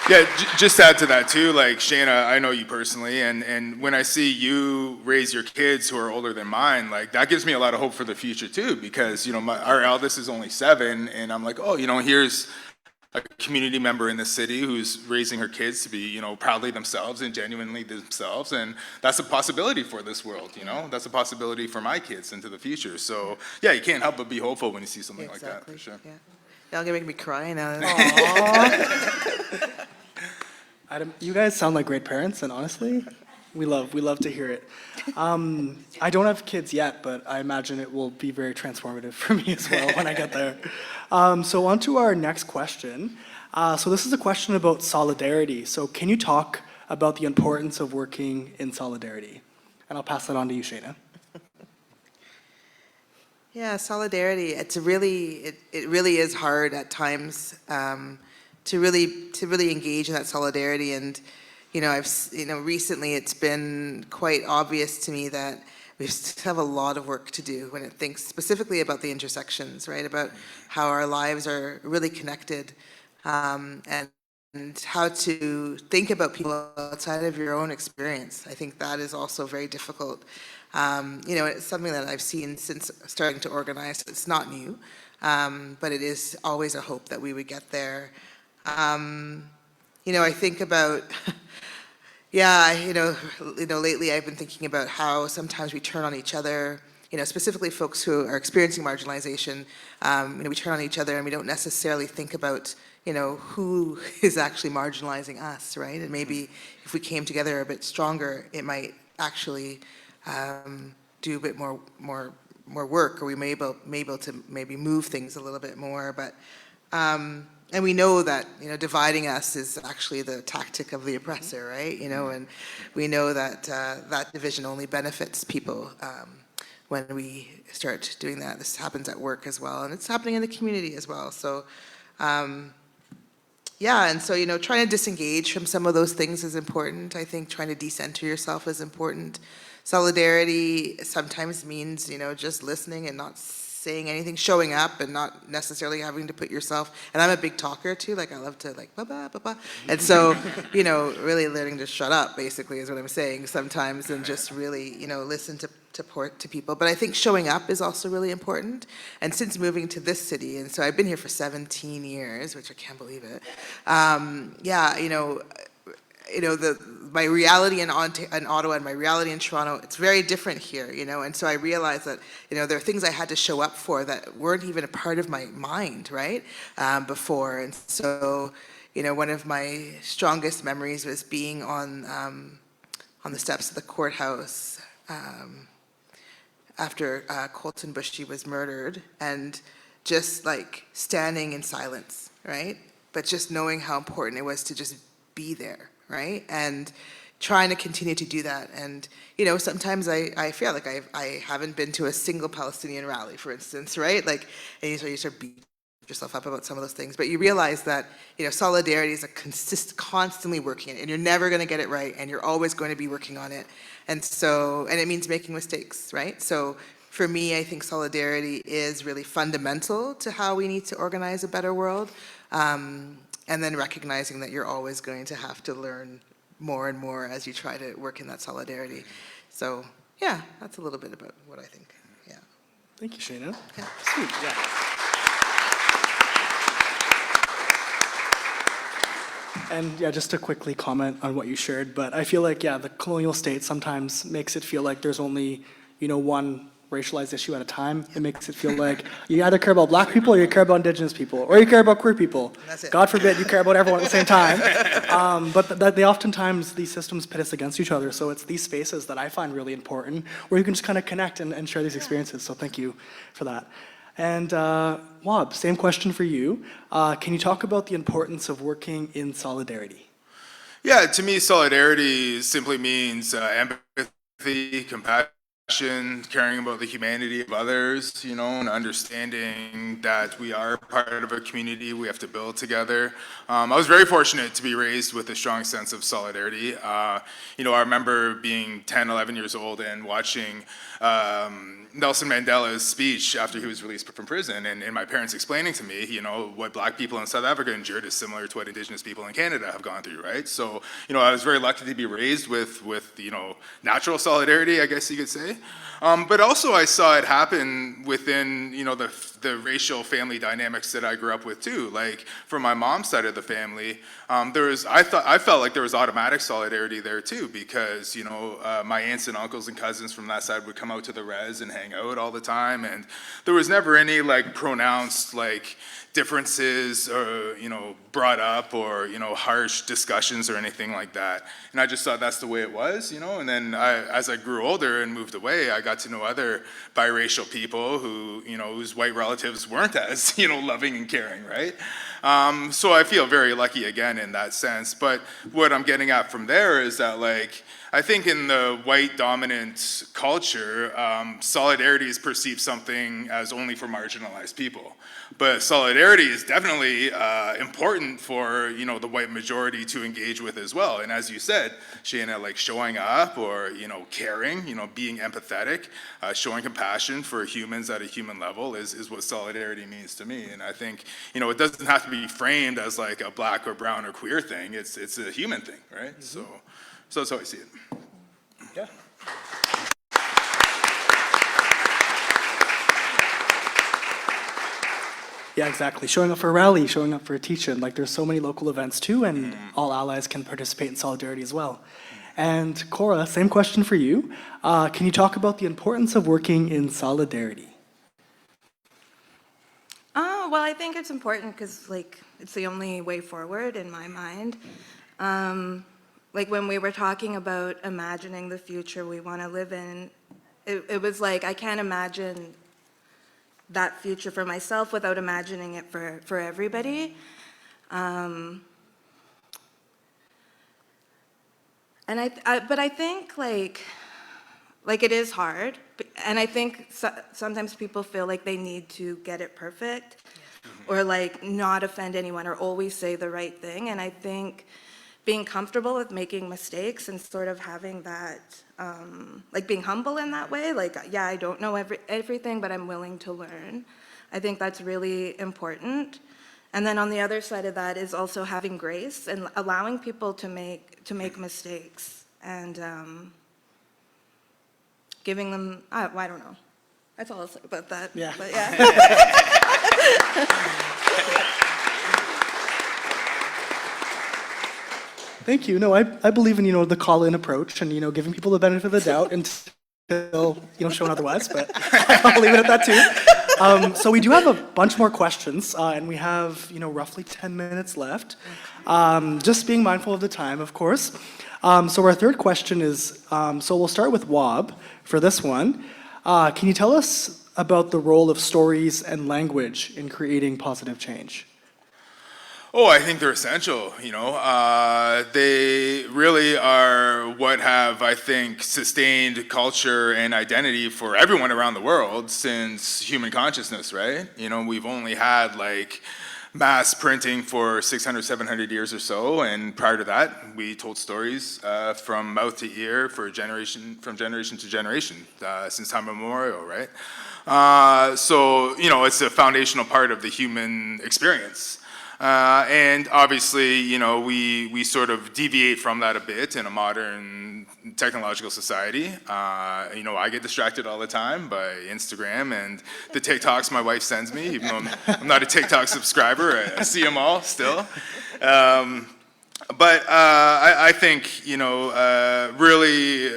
Yeah, just to add to that too, like Shayna, I know you personally, and when I see you raise your kids who are older than mine, like that gives me a lot of hope for the future too, because our eldest is only 7, and I'm like, oh, here's a community member in the city who's raising her kids to be, proudly themselves and genuinely themselves, and that's a possibility for this world, that's a possibility for my kids into the future. So yeah, you can't help but be hopeful when you see something like that, for sure. Yeah. Y'all gonna make me cry now. Adam, you guys sound like great parents, and honestly, we love to hear it. I don't have kids yet, but I imagine it will be very transformative for me as well when I get there. So on to our next question. So this is a question about solidarity. So can you talk about the importance of working in solidarity? And I'll pass that on to you, Shayna. Yeah, solidarity. It really is hard at times to really engage in that solidarity. And recently it's been quite obvious to me that we still have a lot of work to do when it thinks specifically about the intersections, right? About how our lives are really connected, and how to think about people outside of your own experience. I think that is also very difficult. It's something that I've seen since starting to organize. It's not new, but it is always a hope that we would get there. I think about, lately I've been thinking about how sometimes we turn on each other, specifically folks who are experiencing marginalization. We turn on each other and we don't necessarily think about, who is actually marginalizing us, right? And maybe if we came together a bit stronger, it might actually do a bit more work, or we may be able to maybe move things a little bit more. But And we know that, dividing us is actually the tactic of the oppressor, right? And we know that that division only benefits people when we start doing that. This happens at work as well, and it's happening in the community as well. So, yeah, and so, trying to disengage from some of those things is important. I think trying to decenter yourself is important. Solidarity sometimes means, just listening and not saying anything, showing up and not necessarily having to put yourself, and I'm a big talker too, I love to ba-ba. And so, really learning to shut up basically is what I'm saying sometimes, and just really, listen to people. But I think showing up is also really important. And since moving to this city, and so I've been here for 17 years, which I can't believe it. My reality in Ottawa and my reality in Toronto, it's very different here, and so I realized that, there are things I had to show up for that weren't even a part of my mind, right, before. And so, one of my strongest memories was being on the steps of the courthouse after Colton Bushy was murdered, and just standing in silence, right, but just knowing how important it was to just be there, right? And trying to continue to do that. And, sometimes I feel like I haven't been to a single Palestinian rally, for instance, right? And you start beating yourself up about some of those things. But you realize that, solidarity is constantly working it, and you're never going to get it right, and you're always going to be working on it. And so, and it means making mistakes, right? So for me, I think solidarity is really fundamental to how we need to organize a better world. And then recognizing that you're always going to have to learn more and more as you try to work in that solidarity. So, yeah, that's a little bit about what I think. Yeah. Thank you, Shana. Yeah. Sweet. Yeah. And yeah, just to quickly comment on what you shared, but I feel like, the colonial state sometimes makes it feel like there's only, one racialized issue at a time. It makes it feel like you either care about black people or you care about indigenous people or you care about queer people. That's it. God forbid you care about everyone at the same time. But they oftentimes, these systems pit us against each other. So it's these spaces that I find really important where you can just kind of connect and share these experiences. So thank you for that. And Wab, same question for you. Can you talk about the importance of working in solidarity? Yeah, to me, solidarity simply means empathy, compassion, caring about the humanity of others, and understanding that we are part of a community we have to build together. I was very fortunate to be raised with a strong sense of solidarity. I remember being 10, 11 years old and watching Nelson Mandela's speech after he was released from prison, and my parents explaining to me, what black people in South Africa endured is similar to what indigenous people in Canada have gone through, right? So, I was very lucky to be raised with natural solidarity, I guess you could say. But also I saw it happen within, the racial family dynamics that I grew up with too. Like from my mom's side of the family, I felt like there was automatic solidarity there too, because, my aunts and uncles and cousins from that side would come out to the res and hang out all the time. And there was never any pronounced differences or, brought up or, harsh discussions or anything like that. And I just thought that's the way it was, and then as I grew older and moved away, I got to know other biracial people who, whose white relatives weren't as, loving and caring, right? So I feel very lucky again in that sense. But what I'm getting at from there is that I think in the white dominant culture, solidarity is perceived something as only for marginalized people. But solidarity is definitely important for the white majority to engage with as well. And as you said, Shana, showing up or caring, being empathetic, showing compassion for humans at a human level is what solidarity means to me. And I think it doesn't have to be framed as a black or brown or queer thing. It's a human thing, right? Mm-hmm. So that's how I see it. Yeah. Yeah, exactly. Showing up for a rally, showing up for a teach-in. There's so many local events too, and all allies can participate in solidarity as well. And Cora, same question for you. Can you talk about the importance of working in solidarity? Well, I think it's important because, it's the only way forward in my mind. When we were talking about imagining the future we want to live in, it was I can't imagine that future for myself without imagining it for everybody. And but I think like it is hard, and I think sometimes people feel like they need to get it perfect, or like not offend anyone, or always say the right thing. And I think being comfortable with making mistakes and sort of having that, like being humble in that way, like, yeah, I don't know everything, but I'm willing to learn. I think that's really important. And then on the other side of that is also having grace and allowing people to make mistakes, and giving them, I don't know. That's all I'll say about that. Yeah. But yeah. Thank you. No, I believe in, the call-in approach and, giving people the benefit of the doubt until, shown otherwise, but I'll leave it at that too. So we do have a bunch more questions, and we have, roughly 10 minutes left. Just being mindful of the time, of course. So our third question is, so we'll start with Wab for this one. Can you tell us about the role of stories and language in creating positive change? Oh, I think they're essential, They really are what have, I think, sustained culture and identity for everyone around the world since human consciousness, right? We've only had mass printing for 600, 700 years or so, and prior to that, we told stories from mouth to ear from generation to generation, since time immemorial, right? So, it's a foundational part of the human experience. And obviously, we sort of deviate from that a bit in a modern technological society. I get distracted all the time by Instagram and the TikToks my wife sends me, even though I'm not a TikTok subscriber. I see them all still. But I think, really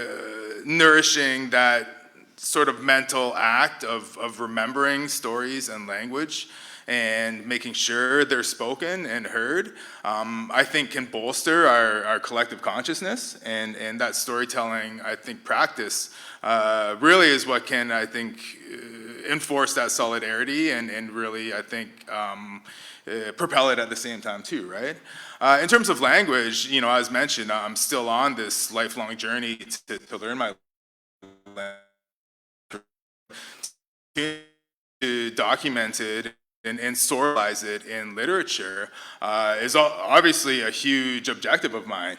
nourishing that sort of mental act of remembering stories and language and making sure they're spoken and heard, I think can bolster our collective consciousness, and that storytelling, I think, practice really is what can, I think, enforce that solidarity and really, I think, propel it at the same time too, right? In terms of language, as mentioned, I'm still on this lifelong journey to learn my language, to document it and socialize it in literature is obviously a huge objective of mine,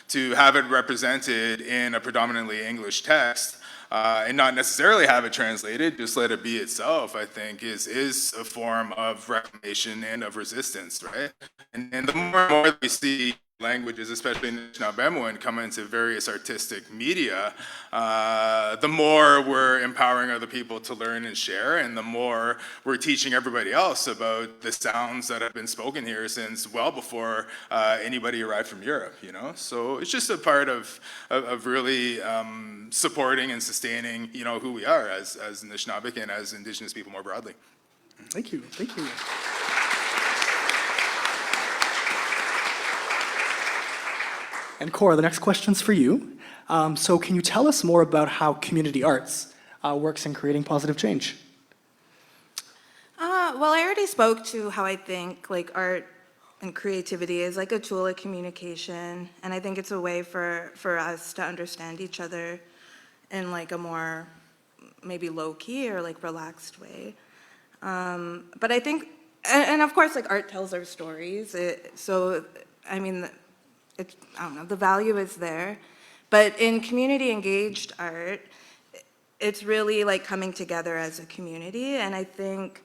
to have it represented in a predominantly English text and not necessarily have it translated, just let it be itself, I think is a form of reclamation and of resistance, right? And the more and more we see languages, especially in Anishinaabe, come into various artistic media, the more we're empowering other people to learn and share, and the more we're teaching everybody else about the sounds that have been spoken here since well before anybody arrived from Europe, So it's just a part of really supporting and sustaining, who we are as Anishinaabe and as Indigenous people more broadly. Thank you. Thank you. And Cora, the next question's for you. So can you tell us more about how community arts works in creating positive change? Well, I already spoke to how I think art and creativity is like a tool of communication, and I think it's a way for us to understand each other in a more maybe low-key or relaxed way. But I think, and of course art tells our stories, so I mean, I don't know, the value is there. But in community engaged art, it's really coming together as a community. And I think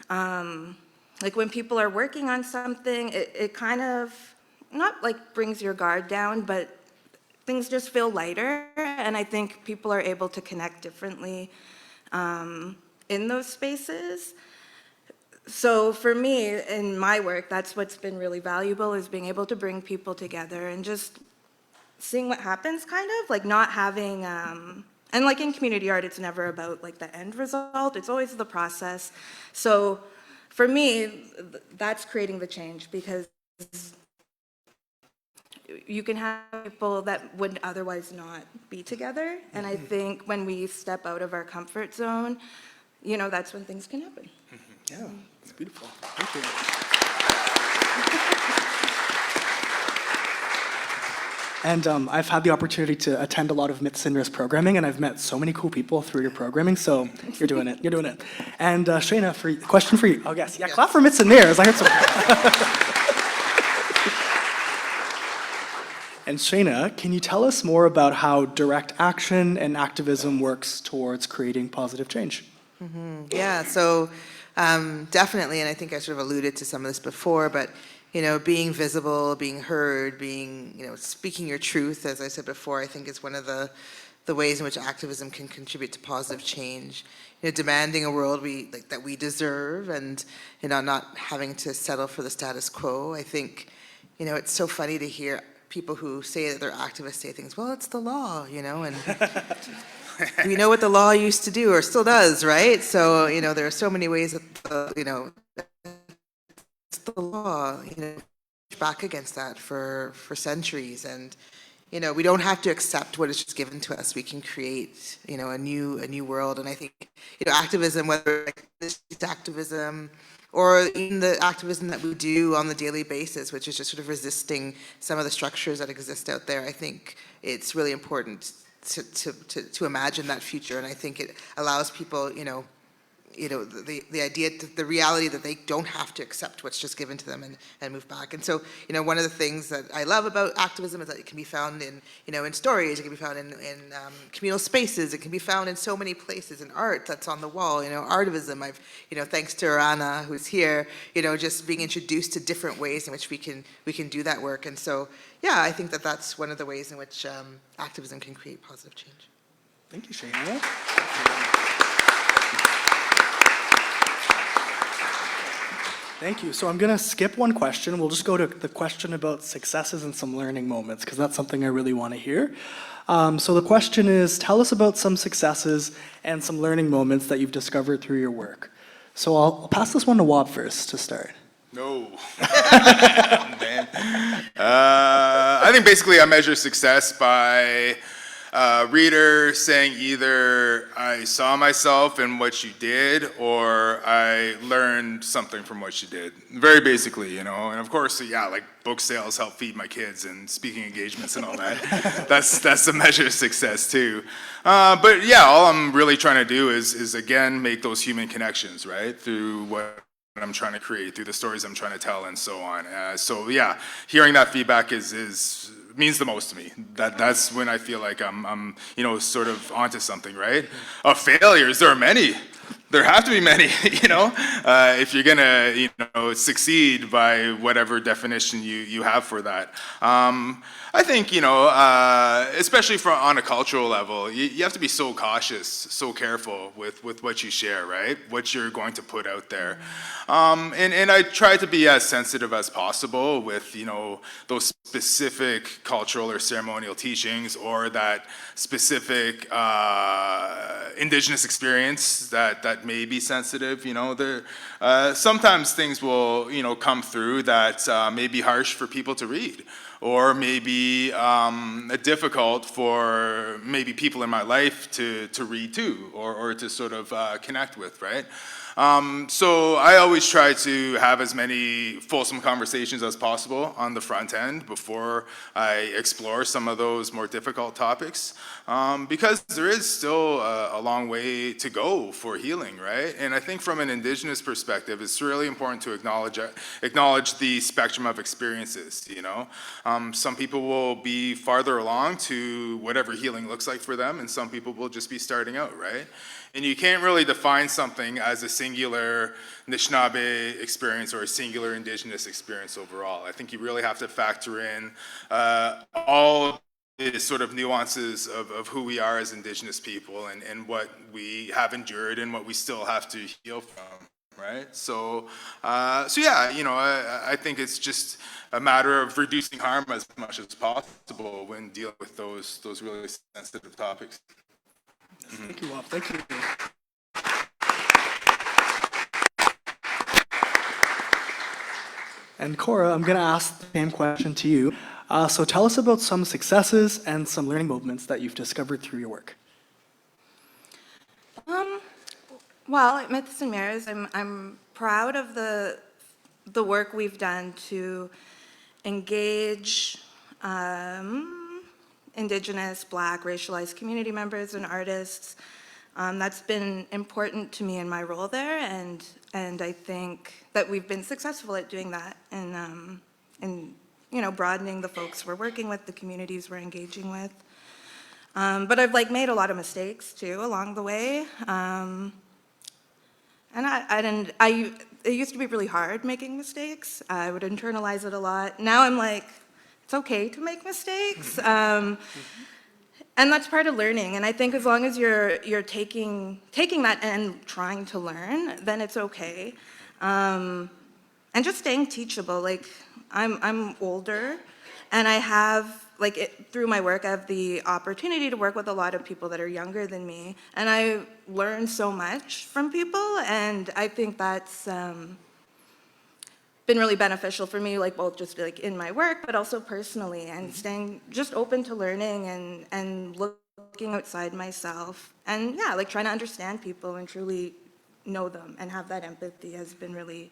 when people are working on something, it kind of not brings your guard down, but things just feel lighter. And I think people are able to connect differently in those spaces. So for me, in my work, that's what's been really valuable, is being able to bring people together and just seeing what happens, kind of, not having, and in community art, it's never about the end result, it's always the process. So for me, that's creating the change, because you can have people that would otherwise not be together, and I think when we step out of our comfort zone, that's when things can happen. Yeah, it's beautiful. Thank you. And I've had the opportunity to attend a lot of Myths and Risk programming, and I've met so many cool people through your programming, so you're doing it, you're doing it. And Shayna, question for you. Oh, yes, yeah, clap for Myths and Mirrors. I heard some. And Shayna, can you tell us more about how direct action and activism works towards creating positive change? Yeah, so definitely, and I think I sort of alluded to some of this before, but being visible, being heard, being, speaking your truth, as I said before, I think is one of the ways in which activism can contribute to positive change. Demanding a world that we deserve, and not having to settle for the status quo. I think, it's so funny to hear people who say that they're activists say things. Well, it's the law, and we know what the law used to do or still does, right? So there are so many ways that it's the law, back against that for centuries, and we don't have to accept what is just given to us. We can create a new world, and I think activism, whether it's activism or even the activism that we do on the daily basis, which is just sort of resisting some of the structures that exist out there, I think it's really important to imagine that future, and I think it allows people the idea, the reality that they don't have to accept what's just given to them and move back. And so, one of the things that I love about activism is that it can be found in, in stories, it can be found in communal spaces, it can be found in so many places, in art that's on the wall, artivism. I've, thanks to Rana, who's here, just being introduced to different ways in which we can do that work. And so, yeah, I think that that's one of the ways in which activism can create positive change. Thank you, Shayna. Thank you. So I'm going to skip one question. We'll just go to the question about successes and some learning moments, because that's something I really want to hear. So the question is, tell us about some successes and some learning moments that you've discovered through your work. So I'll pass this one to Wab first to start. No. Man. I think basically I measure success by reader saying either I saw myself in what you did or I learned something from what you did. Very basically, and of course, yeah, like book sales help feed my kids and speaking engagements and all that. That's a measure of success too. But yeah, all I'm really trying to do is again, make those human connections, right? Through what I'm trying to create, through the stories I'm trying to tell and so on. So yeah, hearing that feedback means the most to me. That's when I feel like I'm sort of onto something, right? Of failures, there are many. There have to be many, if you're gonna, succeed by whatever definition you have for that. I think, especially on a cultural level, you have to be so cautious, so careful with what you share, right? What you're going to put out there. And I try to be as sensitive as possible with, those specific cultural or ceremonial teachings or that specific indigenous experience that may be sensitive. Sometimes things will, come through that may be harsh for people to read, or maybe difficult for maybe people in my life to read too, or to sort of connect with, right? So I always try to have as many fulsome conversations as possible on the front end before I explore some of those more difficult topics, because there is still a long way to go for healing, right? And I think from an Indigenous perspective, it's really important to acknowledge the spectrum of experiences, Some people will be farther along to whatever healing looks like for them, and some people will just be starting out, right? And you can't really define something as a singular Anishinaabe experience or a singular Indigenous experience overall. I think you really have to factor in all the sort of nuances of who we are as Indigenous people and what we have endured and what we still have to heal from, right? So yeah, I think it's just a matter of reducing harm as much as possible when dealing with those really sensitive topics. Thank you, Wab. Thank you. And Cora, I'm going to ask the same question to you. So tell us about some successes and some learning moments that you've discovered through your work. Well, at Myths and Mirrors, I'm proud of the the work we've done to engage Indigenous, Black, racialized community members and artists. That's been important to me in my role there, and I think that we've been successful at doing that and broadening the folks we're working with, the communities we're engaging with. But I've made a lot of mistakes too along the way. It used to be really hard making mistakes. I would internalize it a lot. Now I'm like, it's okay to make mistakes. And that's part of learning. And I think as long as you're taking that and trying to learn, then it's okay. And just staying teachable. I'm older, and I have, through my work, I have the opportunity to work with a lot of people that are younger than me, and I learn so much from people, and I think that's been really beneficial for me, both just in my work, but also personally, and staying just open to learning and looking outside myself, and trying to understand people and truly know them and have that empathy has been really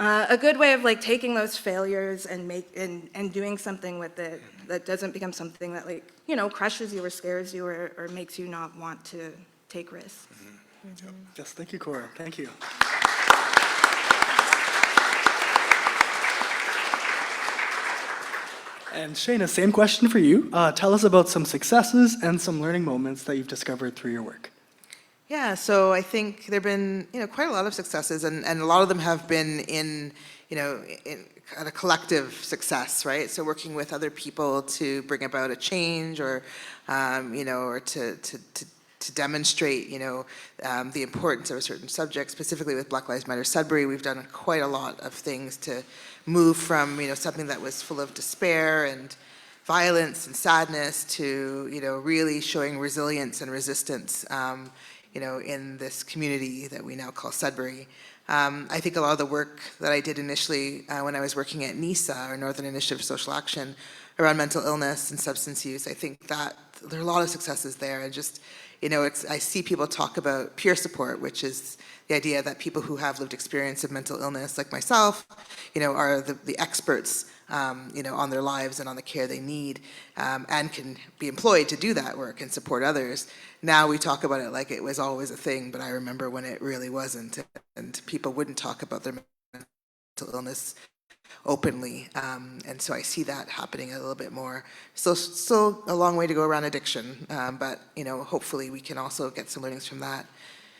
a good way of taking those failures and doing something with it that doesn't become something that crushes you or scares you or makes you not want to take risks. Yes, thank you, Cora. Thank you. And Shayna, same question for you. Tell us about some successes and some learning moments that you've discovered through your work. Yeah, so I think there've been quite a lot of successes, and a lot of them have been in a collective success, right? So working with other people to bring about a change, or or to demonstrate the importance of a certain subject. Specifically with Black Lives Matter Sudbury, we've done quite a lot of things to move from something that was full of despair and violence and sadness to really showing resilience and resistance. In this community that we now call Sudbury. I think a lot of the work that I did initially when I was working at NISA, or Northern Initiative for Social Action, around mental illness and substance use, I think that there are a lot of successes there. And just, I see people talk about peer support, which is the idea that people who have lived experience of mental illness, like myself, are the experts on their lives and on the care they need, and can be employed to do that work and support others. Now we talk about it like it was always a thing, but I remember when it really wasn't, and people wouldn't talk about their mental illness openly, and so I see that happening a little bit more. Still a long way to go around addiction, but hopefully we can also get some learnings from that.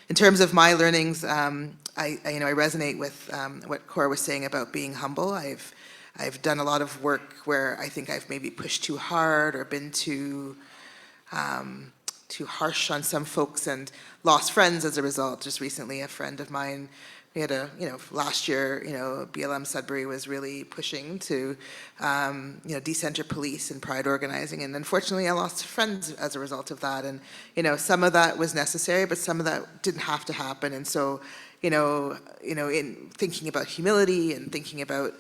In terms of my learnings, I resonate with what Cora was saying about being humble. I've done a lot of work where I think I've maybe pushed too hard or been too harsh on some folks and lost friends as a result. Just recently, a friend of mine, we had last year, BLM Sudbury was really pushing to, decenter police and pride organizing. And unfortunately, I lost friends as a result of that. And, some of that was necessary, but some of that didn't have to happen. And so, in thinking about humility and thinking about,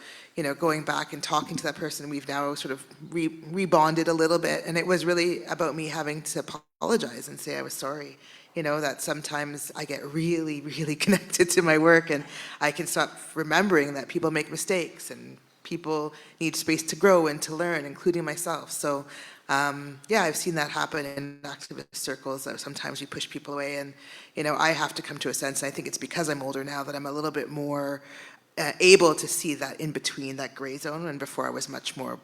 going back and talking to that person, we've now sort of rebonded a little bit. And it was really about me having to apologize and say I was sorry. That sometimes I get really, really connected to my work, and I can stop remembering that people make mistakes and people need space to grow and to learn, including myself. So, I've seen that happen in activist circles. That sometimes we push people away, and I have to come to a sense. And I think it's because I'm older now that I'm a little bit more able to see that in between, that gray zone. And before I was much more,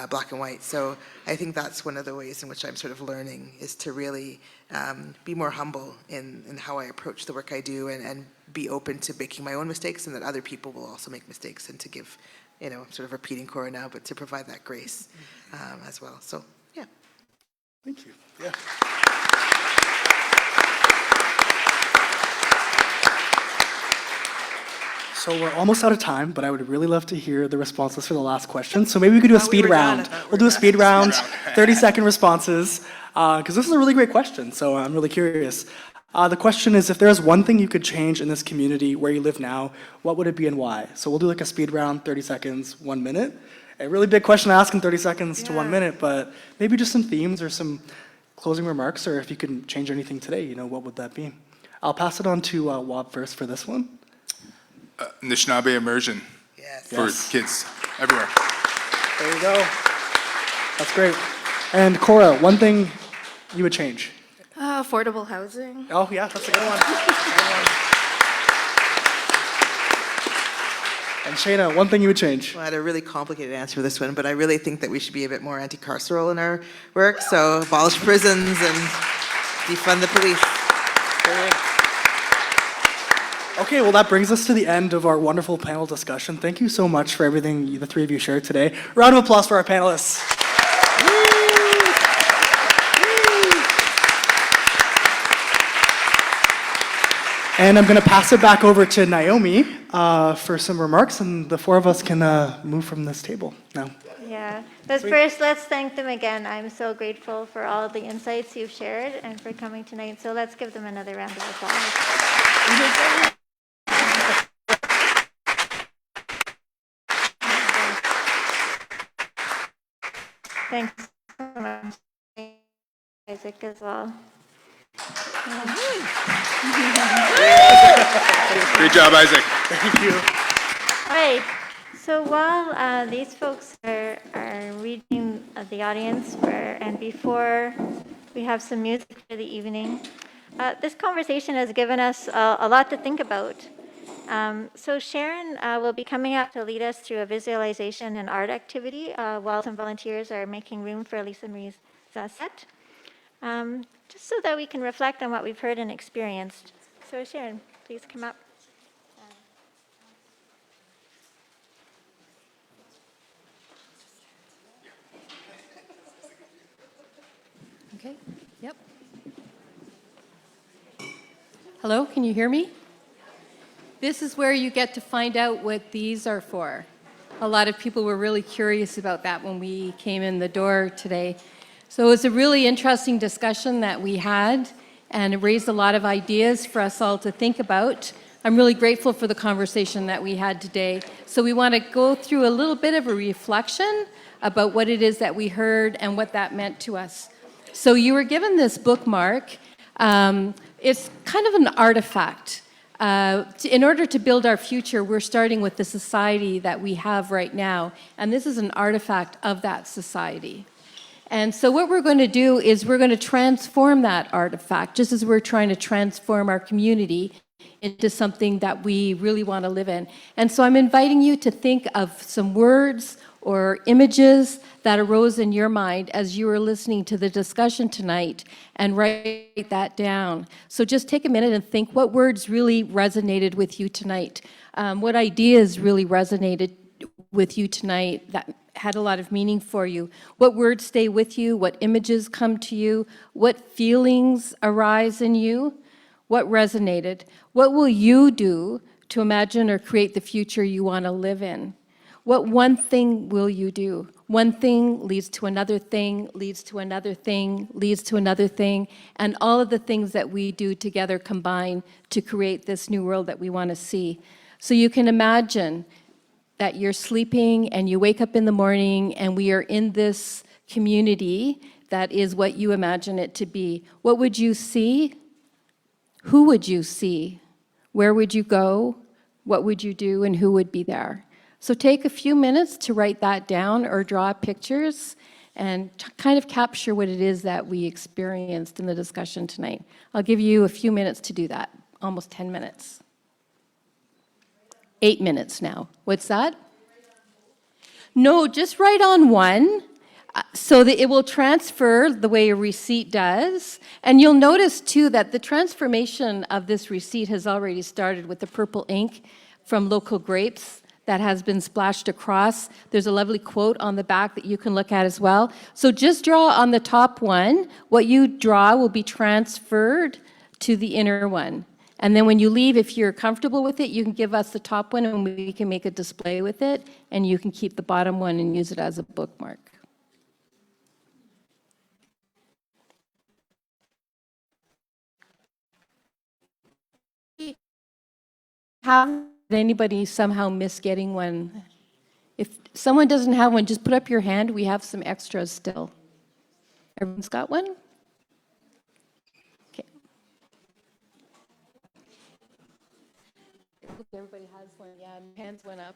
black and white. So I think that's one of the ways in which I'm sort of learning, is to really be more humble in how I approach the work I do, and be open to making my own mistakes, and that other people will also make mistakes, and to give, I'm sort of repeating Cora now, but to provide that grace as well. So, yeah. Thank you. Yeah. So we're almost out of time, but I would really love to hear the responses for the last question. So maybe we could do a speed round. We'll do a speed round, 30-second responses, because this is a really great question, so I'm really curious. The question is, if there's one thing you could change in this community where you live now, what would it be and why? So we'll do a speed round, 30 seconds, 1 minute. A really big question to ask in 30 seconds to 1 minute, but maybe just some themes or some closing remarks, or if you could change anything today, what would that be? I'll pass it on to Wab first for this one. Anishinaabe immersion Yes. for kids everywhere. There you go. That's great. And Cora, one thing you would change? Affordable housing. Oh, yeah, that's a good one. Good one. And Shayna, one thing you would change? Well, I had a really complicated answer for this one, but I really think that we should be a bit more anti-carceral in our work. So abolish prisons and defund the police. Okay, well, that brings us to the end of our wonderful panel discussion. Thank you so much for everything the three of you shared today. Round of applause for our panelists. And I'm going to pass it back over to Naomi for some remarks, and the four of us can move from this table now. Yeah, but first, let's thank them again. I'm so grateful for all the insights you've shared and for coming tonight. So let's give them another round of applause. Thanks so much, Isaac, as well. Great job, Isaac. Thank you. All right, so while these folks are reading the audience and before we have some music for the evening, this conversation has given us a lot to think about. So Sharon will be coming up to lead us through a visualization and art activity while some volunteers are making room for Lisa Marie's set, just so that we can reflect on what we've heard and experienced. So Sharon, please come up. Okay, yep. Hello, can you hear me? This is where you get to find out what these are for. A lot of people were really curious about that when we came in the door today. So it was a really interesting discussion that we had, and it raised a lot of ideas for us all to think about. I'm really grateful for the conversation that we had today. So we want to go through a little bit of a reflection about what it is that we heard and what that meant to us. So you were given this bookmark. It's kind of an artifact. In order to build our future, we're starting with the society that we have right now, and this is an artifact of that society. And so what we're going to do is we're going to transform that artifact, just as we're trying to transform our community into something that we really want to live in. And so I'm inviting you to think of some words or images that arose in your mind as you were listening to the discussion tonight, and write that down. So just take a minute and think what words really resonated with you tonight. What ideas really resonated with you tonight that had a lot of meaning for you? What words stay with you? What images come to you? What feelings arise in you? What resonated? What will you do to imagine or create the future you want to live in? What one thing will you do? One thing leads to another thing, leads to another thing, leads to another thing, and all of the things that we do together combine to create this new world that we want to see. So you can imagine that you're sleeping and you wake up in the morning and we are in this community that is what you imagine it to be. What would you see? Who would you see? Where would you go? What would you do, and who would be there? So take a few minutes to write that down or draw pictures and kind of capture what it is that we experienced in the discussion tonight. I'll give you a few minutes to do that, almost 10 minutes. 8 minutes now. What's that? No, just write on one so that it will transfer the way a receipt does. And you'll notice too that the transformation of this receipt has already started with the purple ink from local grapes that has been splashed across. There's a lovely quote on the back that you can look at as well. So just draw on the top one. What you draw will be transferred to the inner one. And then when you leave, if you're comfortable with it, you can give us the top one and we can make a display with it, and you can keep the bottom one and use it as a bookmark. Did anybody somehow miss getting one? If someone doesn't have one, just put up your hand. We have some extras still. Everyone's got one? Okay. Everybody has one. Yeah, hands went up.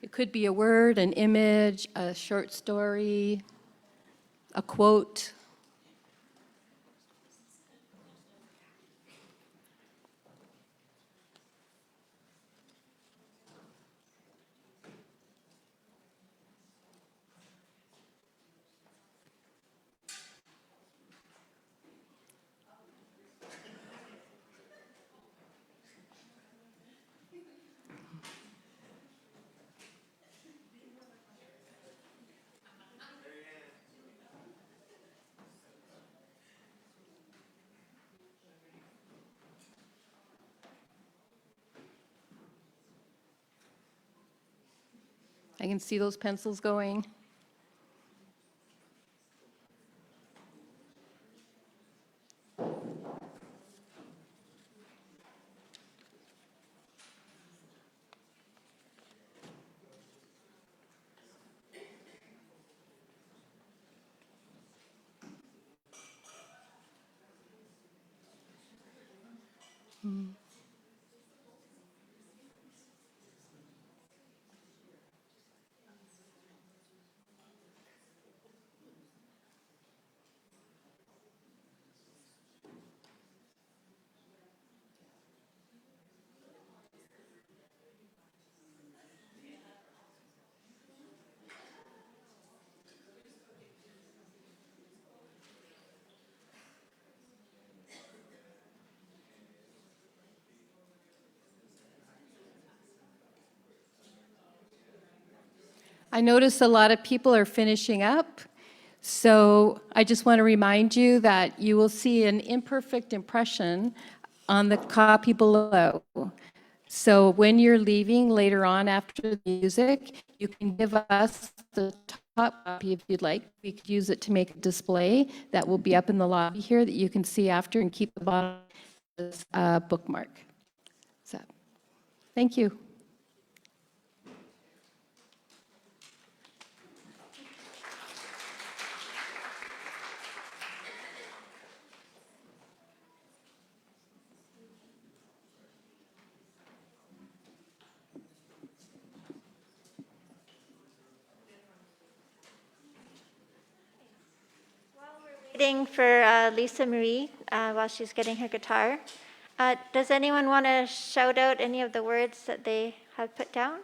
It could be a word, an image, a short story, a quote. I can see those pencils going. I notice a lot of people are finishing up, so I just want to remind you that you will see an imperfect impression on the copy below. So when you're leaving later on after the music, you can give us the top copy if you'd like. We could use it to make a display that will be up in the lobby here that you can see after and keep the bottom as a bookmark. So, thank you. Waiting for Lisa Marie while she's getting her guitar. Does anyone want to shout out any of the words that they have put down?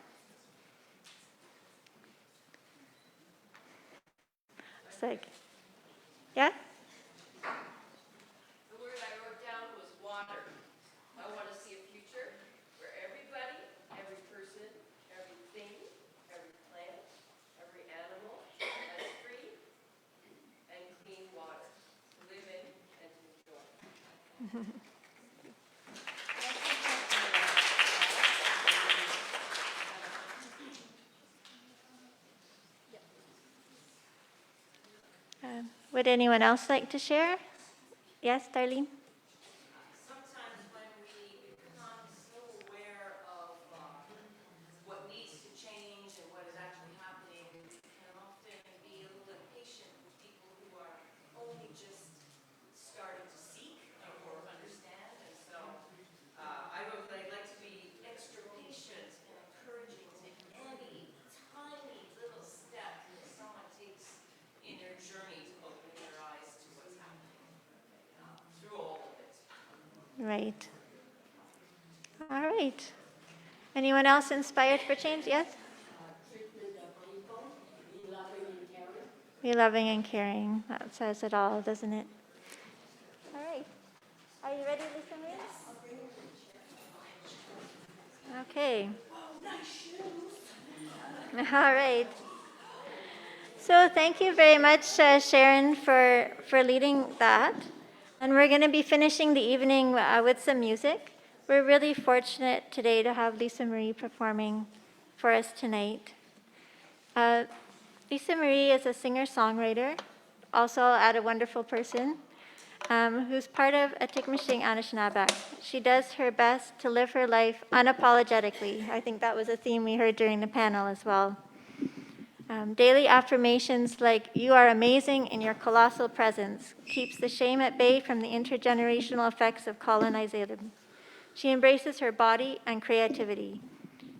It's like, yeah? The word I wrote down was water. I want to see a future where everybody, every person, everything, every plant, every animal has free and clean water to live in and to enjoy. Would anyone else like to share? Yes, Darlene? Sometimes when we become so aware of what needs to change and what is actually happening, we can often be a little impatient with people who are only just starting to seek or understand. And so I wrote that I'd like to be extra patient and encouraging to any tiny little step that someone takes in their journey to open their eyes to what's happening through all of it. Right. All right. Anyone else inspired for change? Yes? Be loving and caring. That says it all, doesn't it? All right. Are you ready, Lisa Marie? Okay. All right. So thank you very much, Sharon, for leading that. And we're going to be finishing the evening with some music. We're really fortunate today to have Lisa Marie performing for us tonight. Lisa Marie is a singer-songwriter, also a wonderful person. who's part of Atikamekasheng Anishnawbek. She does her best to live her life unapologetically. I think that was a theme we heard during the panel as well. Daily affirmations like, "You are amazing in your colossal presence," keeps the shame at bay from the intergenerational effects of colonization. She embraces her body and creativity.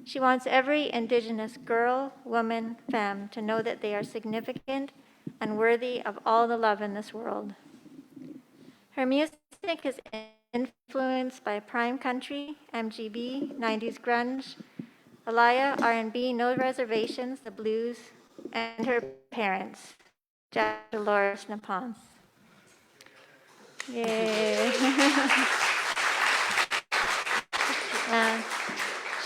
She wants every Indigenous girl, woman, femme to know that they are significant and worthy of all the love in this world. Her music is influenced by Prime Country, MGB, 90s grunge, Alaya, R&B, No Reservations, the blues, and her parents, Jack, Dolores, Napons. Yay.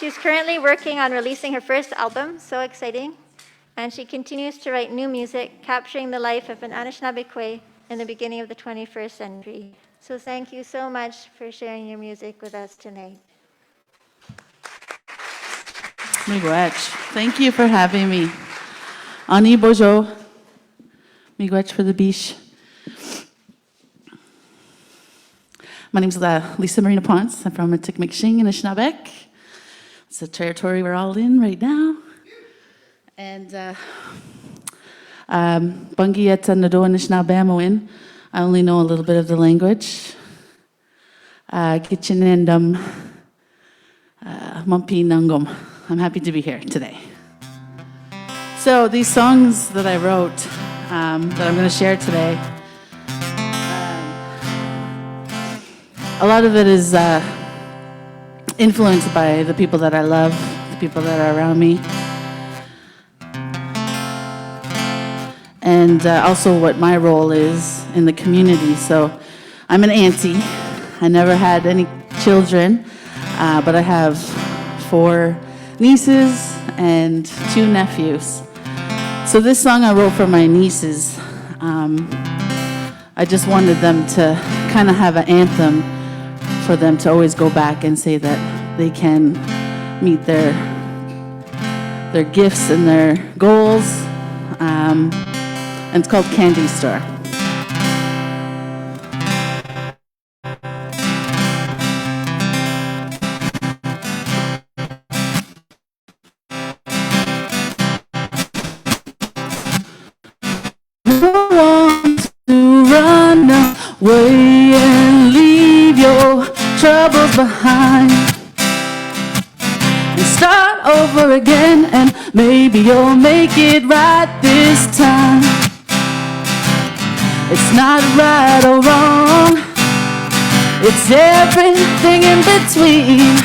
She's currently working on releasing her first album, so exciting, and she continues to write new music, capturing the life of an Anishinaabe in the beginning of the 21st century. So thank you so much for sharing your music with us tonight. Miigwech. Thank you for having me. Ani Bojo. Miigwech for the bish. My name's Lisa Marina Ponce. I'm from Atikamekasheng Anishnawbek. It's a territory we're all in right now. And Bungi Eta Nado Anishnawbamoin. I only know a little bit of the language. Gitchinendum Mumpi Nungum. I'm happy to be here today. So these songs that I wrote, that I'm going to share today, a lot of it is influenced by the people that I love, the people that are around me, and also what my role is in the community. So I'm an auntie. I never had any children, but I have 4 nieces and 2 nephews. So this song I wrote for my nieces. I just wanted them to kind of have an anthem for them to always go back and say that they can meet their gifts and their goals. And it's called Candy Store. Away and leave your troubles behind and start over again, and maybe you'll make it right this time. It's not right or wrong, it's everything in between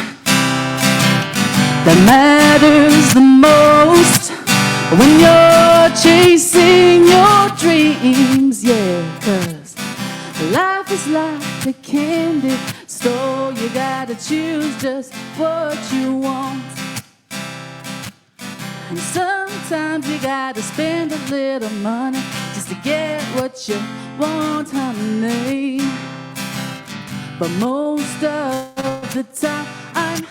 that matters the most when you're chasing your dreams. Yeah, 'cause life is like a candy store. You gotta choose just what you want. And sometimes you gotta spend a little money just to get what you want, honey. But most of the time,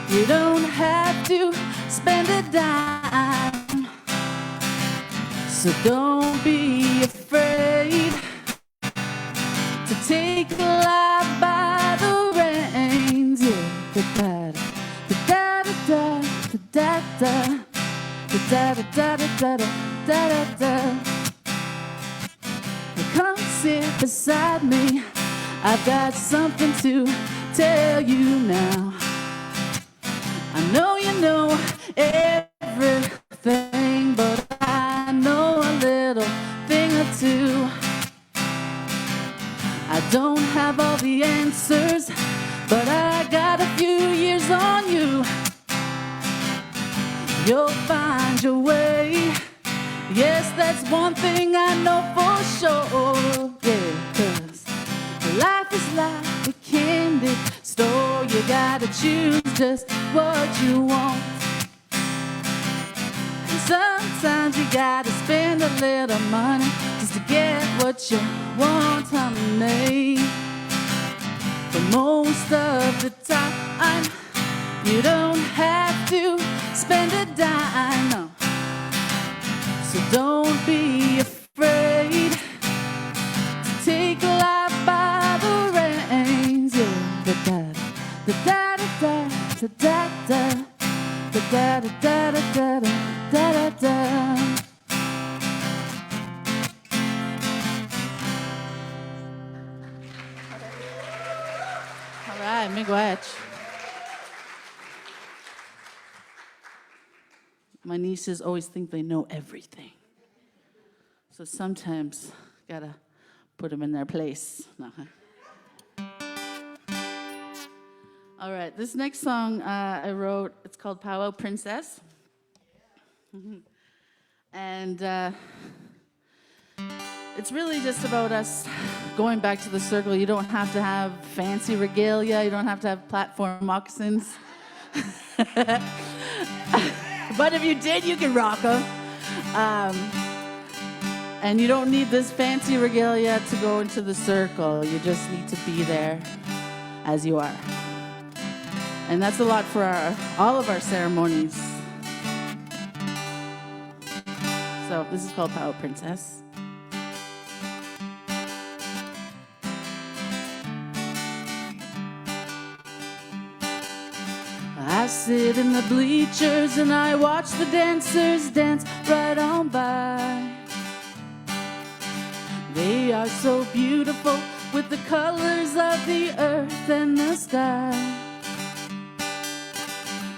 you don't have to spend a dime. So don't be afraid to take life by the reins. Yeah, da da da da da da da da da da da da da. Come sit beside me. I've got something to tell you now. I know you know everything, but I know a little thing or two. I don't have all the answers, but I got a few years on you. You'll find your way. Yes, that's one thing I know for sure. Yeah, 'cause life is like a candy store. You gotta choose just what you want. And sometimes you gotta spend a little money just to get what you want, honey. But most of the time, you don't have to spend a dime, no. So don't be afraid to take life by Miigwech. My nieces always think they know everything. So sometimes gotta put them in their place. No, huh? All right, this next song I wrote, it's called Powwow Princess. And it's really just about us going back to the circle. You don't have to have fancy regalia. You don't have to have platform moccasins. But if you did, you can rock them. And you don't need this fancy regalia to go into the circle. You just need to be there as you are. And that's a lot for all of our ceremonies. So this is called Powwow Princess. I sit in the bleachers and I watch the dancers dance right on by. They are so beautiful with the colors of the earth and the sky.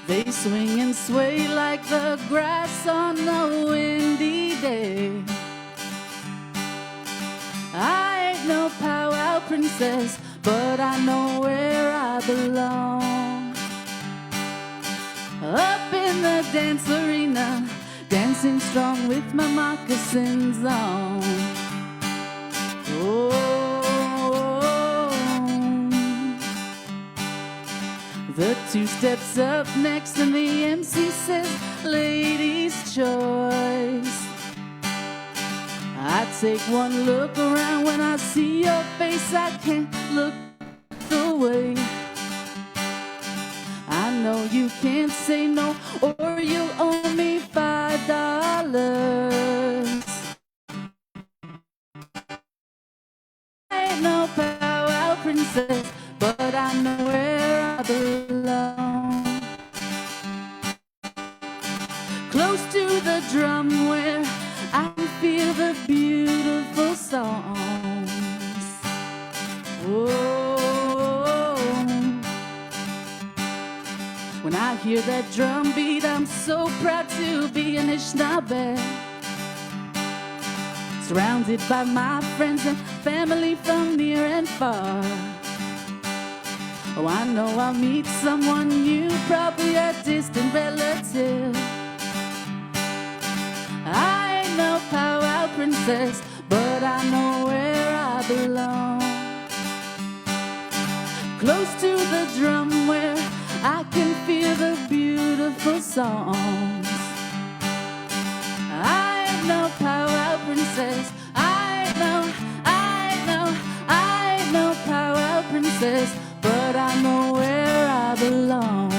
They swing and sway like the grass on a windy day. I ain't no powwow princess, but I know where I belong. Up in the dance arena, dancing strong with my moccasins on. Oh, the two steps up next and the MC says, ladies' choice. I take one look around, when I see your face I can't look away. I know you can't say no or you'll owe me $5. I ain't no powwow princess, but I know where I belong. Close to the drum where I can feel the beautiful songs. Oh, when I hear that drum beat, I'm so proud to be an Anishnawbek. Surrounded by my friends and family from near and far. Oh, I know I'll meet someone new, probably a distant relative. I ain't no powwow princess, but I know where I belong. Close to the drum where I can feel the beautiful songs. I ain't no powwow princess. I ain't no powwow princess, but I know where I belong.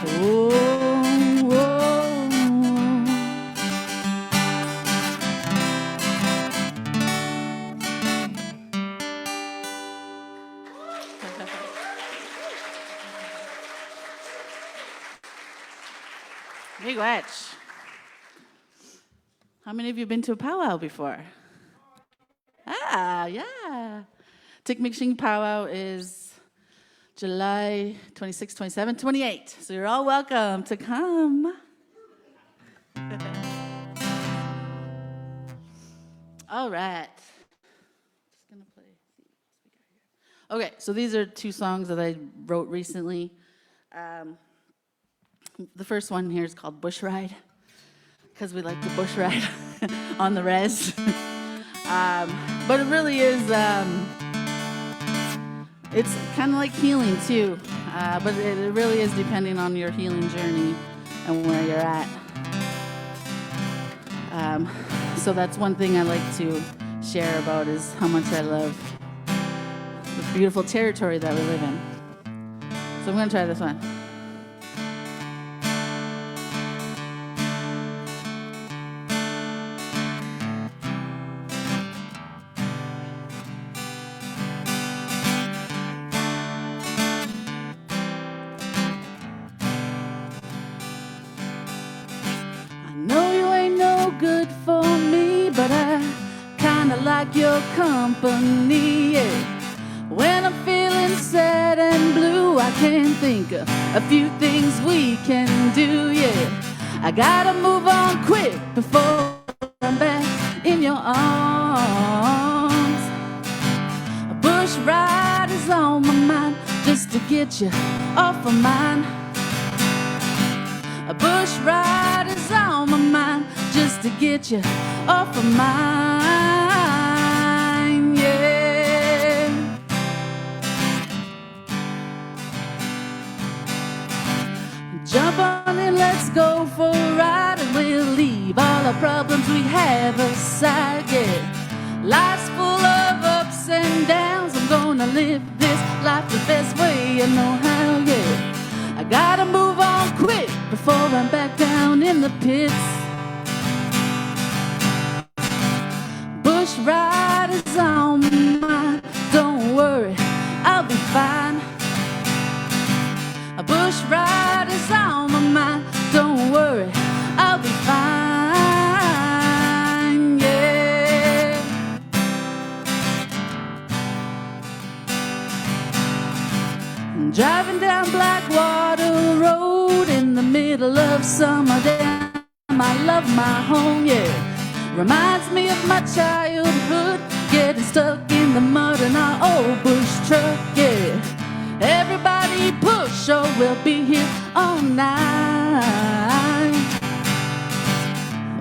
Oh, oh. Miigwech. How many of you been to a powwow before? Ah, yeah. Atikamekasheng powwow is July 26, 27, 28. So you're all welcome to come. All right. Just gonna play. Okay, so these are two songs that I wrote recently. The first one here is called Bush Ride, because we like to bush ride on the res. But it really is, it's kind of like healing too, but it really is depending on your healing journey and where you're at. So that's one thing I like to share about, is how much I love the beautiful territory that we live in. So I'm gonna try this one. Good for me, but I kinda like your company, yeah. When I'm feeling sad and blue, I can think of a few things we can do, yeah. I gotta move on quick before I'm back in your arms. A bush ride is on my mind just to get you off of mine. A bush ride is on my mind just to get you off of mine, yeah. Jump on in, let's go for a ride, and we'll leave all the problems we have aside, yeah. Life's full of ups and downs, I'm gonna live this life the best way I know how, yeah. I gotta move on quick before I'm back down in the pits. Bush ride is on my mind, don't worry, I'll be fine. A bush ride is on my mind, don't worry, I'll be fine, yeah. Driving down Blackwater Road in the middle of summer, damn, I love my home, yeah. Reminds me of my childhood, getting stuck in the mud in our old bush truck, yeah. Everybody push or we'll be here all night.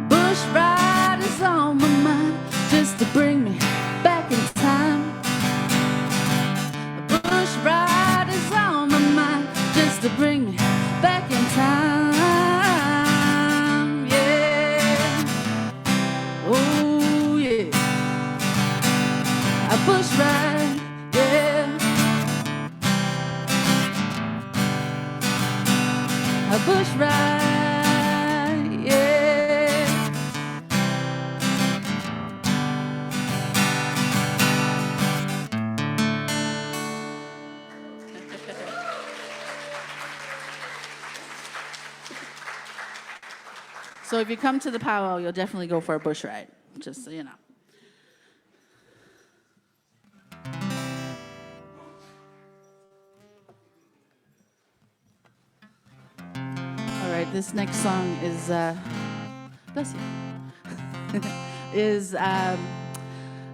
Bush ride is on my mind just to bring me back in time. Bush ride is on my mind just to bring me back in time, yeah. Oh yeah. A bush ride, yeah. A bush ride, yeah. So if you come to the powwow, you'll definitely go for a bush ride, just so you know. All right, this next song is, bless you, is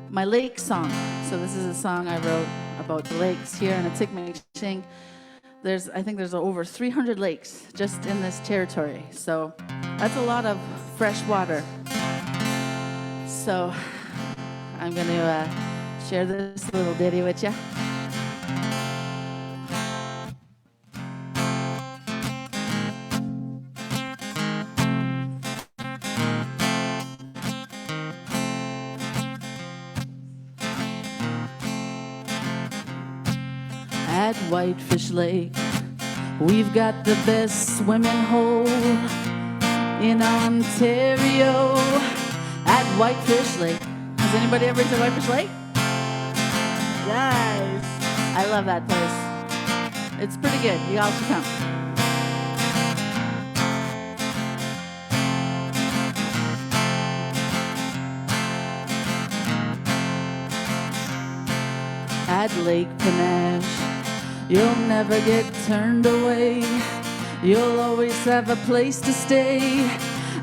my lake song. So this is a song I wrote about the lakes here in Atikamekasheng. I think there's over 300 lakes just in this territory. So that's a lot of fresh water. So I'm going to share this little ditty with you. At Whitefish Lake, we've got the best swimming hole in Ontario. At Whitefish Lake. Has anybody ever been to Whitefish Lake? Guys, I love that place. It's pretty good. You all should come. At Lake Panache, you'll never get turned away. You'll always have a place to stay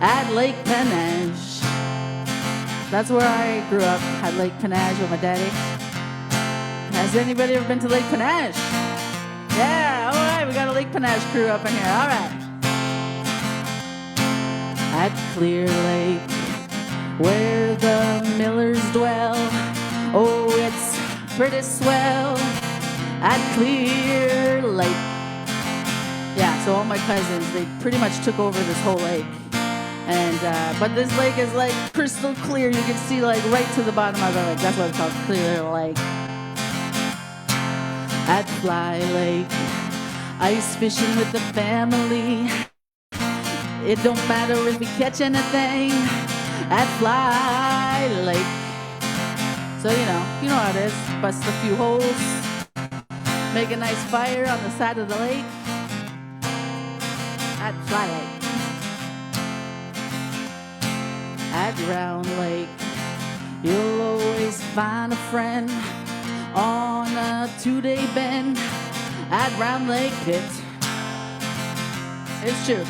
at Lake Panache. That's where I grew up, at Lake Panache with my daddy. Has anybody ever been to Lake Panache? Yeah, all right, we got a Lake Panache crew up in here, all right. At Clear Lake, where the millers dwell, oh, it's pretty swell at Clear Lake. Yeah, so all my cousins, they pretty much took over this whole lake. And, but this lake is like crystal clear. You can see like right to the bottom of the lake. That's why it's called Clear Lake. At Fly Lake, ice fishing with the family. It don't matter if we catch anything at Fly Lake. So, you know how it is. Bust a few holes, make a nice fire on the side of the lake at Fly Lake. At Round Lake, you'll always find a friend on a 2-day bend at Round Lake Pit. It's true.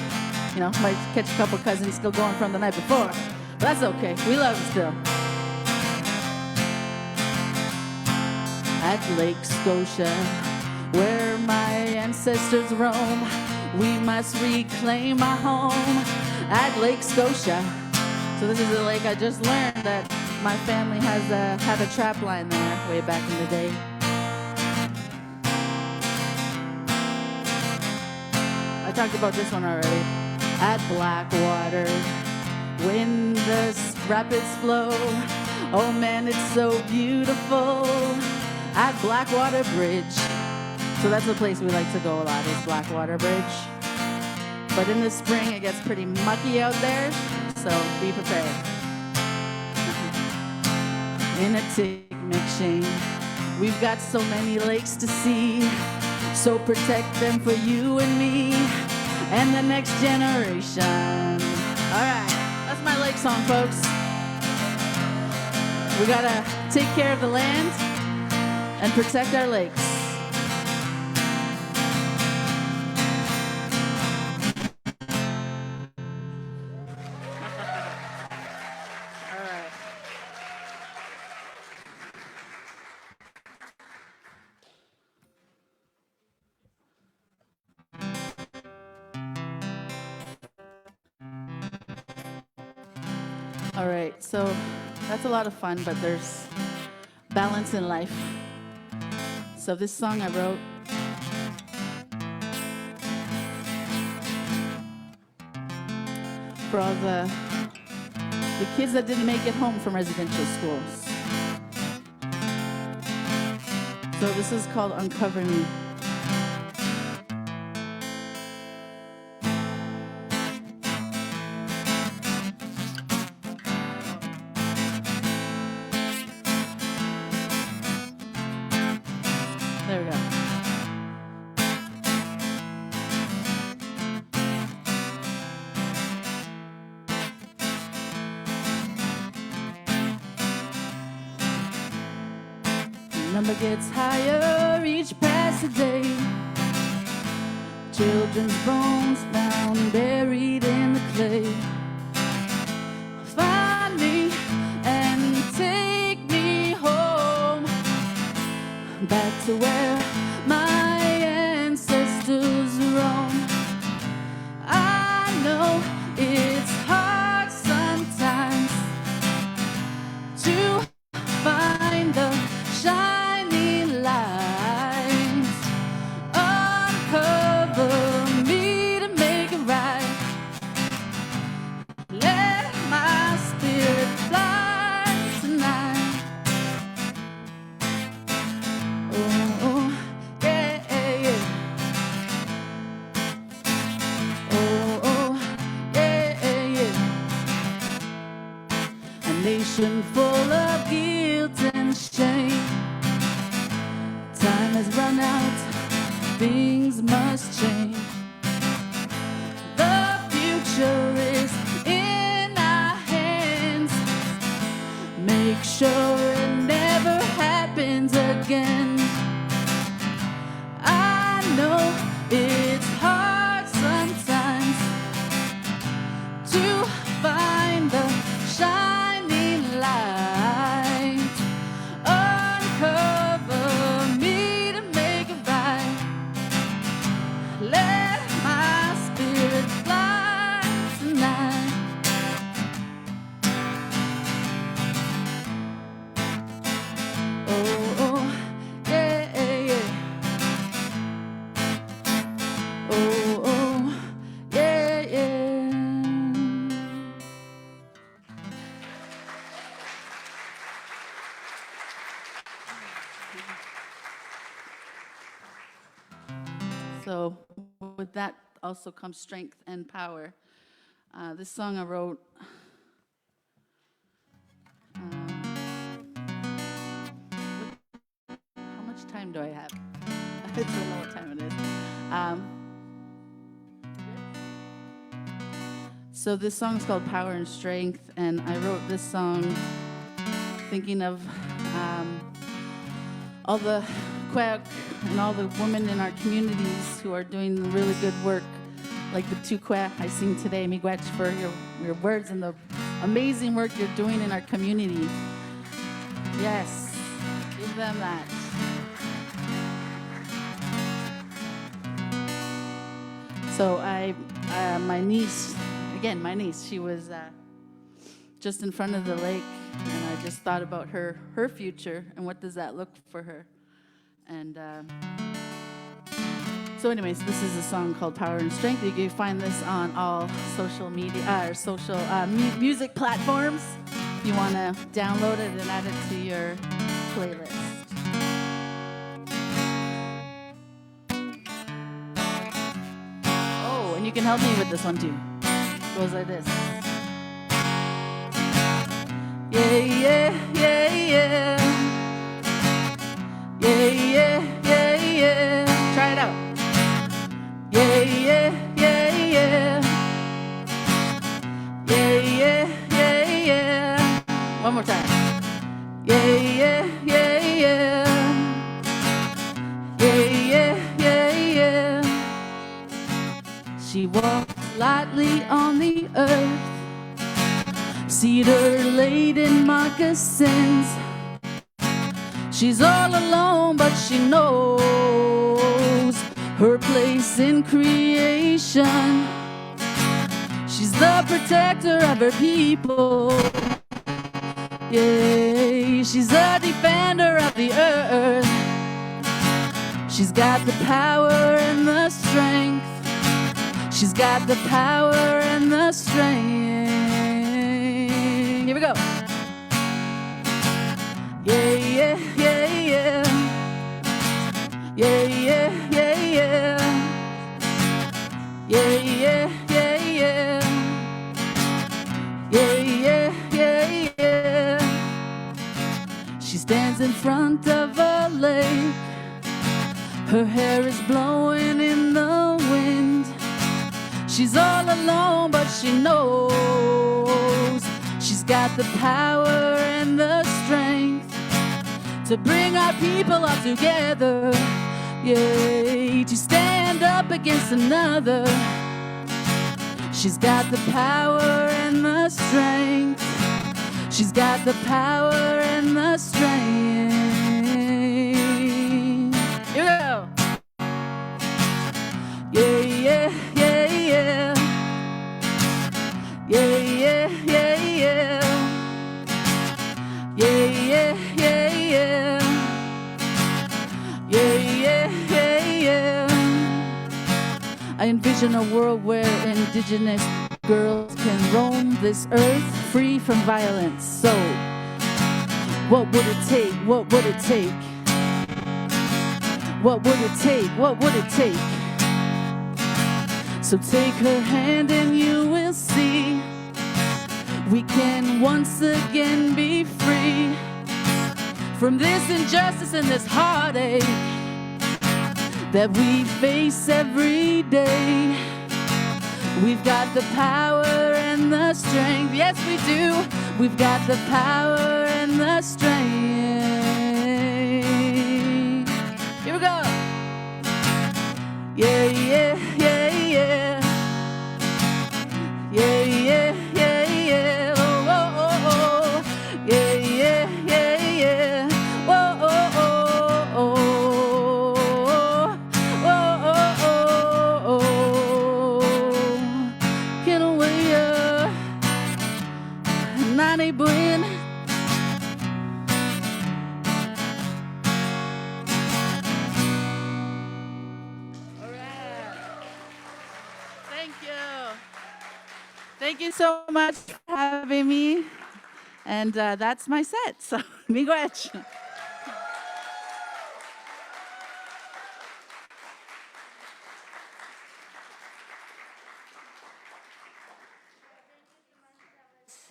You know, might catch a couple cousins still going from the night before. But that's okay. We love it still. At Lake Scotia, where my ancestors roam, we must reclaim our home at Lake Scotia. So this is a lake I just learned that my family had a trap line there way back in the day. I talked about this one already. At Blackwater, when the rapids flow, oh man, it's so beautiful. At Blackwater Bridge, so that's the place we like to go a lot, is Blackwater Bridge. But in the spring, it gets pretty mucky out there, so be prepared. In Atikamekasheng, we've got so many lakes to see, so protect them for you and me and the next generation. All right, that's my lake song, folks. We gotta take care of the land and protect our lakes. All right, so that's a lot of fun, but there's balance in life. So this song I wrote for all the kids that didn't make it home from residential schools. So this is called Uncover Me. There we go. Number gets higher each passing day. Children's bones found buried in the clay. Find me and take me home, back to where my ancestors roam. I know it's hard sometimes to find the shining light. Uncover me to make it right. Let my spirit fly tonight. Oh, yeah, yeah. Oh, yeah, yeah. A nation full of guilt and shame. Time has run out, things must change. The future is in our hands. Make sure it never happens again. I know it's hard sometimes to find the shining light. Uncover me to make it right. Let my spirit fly tonight. Oh, yeah, yeah. Oh, yeah, yeah. So with that also comes strength and power. This song I wrote how much time do I have? I don't know what time it is. So this song is called Power and Strength, and I wrote this song thinking of all the Tukwa and all the women in our communities who are doing really good work, like the Tukwa I sing today, miigwech, for your words and the amazing work you're doing in our community. Yes, give them that. So my niece, she was just in front of the lake, and I just thought about her future and what does that look for her. And so anyways, this is a song called Power and Strength. You can find this on all social media, or social music platforms. If you want to download it and add it to your playlist. Oh, and you can help me with this one too. It goes like this. Yeah, yeah, yeah, yeah. Yeah, yeah, yeah, yeah. Try it out. Yeah, yeah, yeah, yeah. Yeah, yeah, yeah, yeah. One more time. Yeah, yeah, yeah, yeah. Yeah, yeah, yeah, yeah. She walks lightly on the earth, cedar-laden moccasins. She's all alone, but she knows her place in creation. She's the protector of her people. Yeah, she's a defender of the earth. She's got the power and the strength. She's got the power and the strength. Here we go. Yeah, yeah, yeah, yeah. Yeah, yeah, yeah, yeah. Yeah, yeah, yeah, yeah. Yeah, yeah, yeah, yeah. She stands in front of a lake. Her hair is blowing in the wind. She's all alone, but she knows she's got the power and the strength to bring our people all together. Yeah, to stand up against another. She's got the power and the strength. She's got the power and the strength. Here we go. Yeah, yeah, yeah, yeah. Yeah, yeah, yeah, yeah. Yeah, yeah, yeah, yeah. Yeah, yeah, yeah, yeah. I envision a world where Indigenous girls can roam this earth free from violence. So, what would it take? What would it take? What would it take? What would it take? So take her hand and you will see we can once again be free from this injustice and this heartache that we face every day. We've got the power and the strength. Yes, we do. We've got the power and the strength. Here we go. Yeah, yeah, yeah, yeah. Yeah, yeah, yeah, yeah. Oh, oh, oh, oh. Yeah, yeah, yeah, yeah. Oh, oh, oh, oh. Oh, oh, oh, oh. Get away, Nani Buin. Thank you so much for having me. And that's my set. So, miigwech.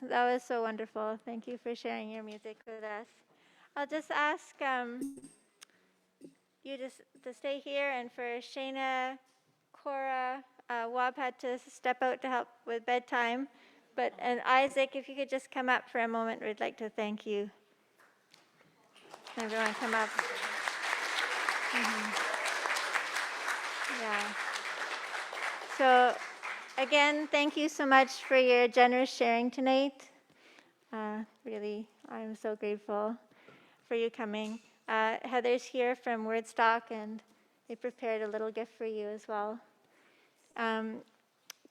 That was so wonderful. Thank you for sharing your music with us. I'll just ask you to stay here, and for Shayna, Cora, Wab had to step out to help with bedtime. And Isaac, if you could just come up for a moment, we'd like to thank you. Everyone come up. Yeah. So again, thank you so much for your generous sharing tonight. Really, I'm so grateful for you coming. Heather's here from Wordstock, and they prepared a little gift for you as well.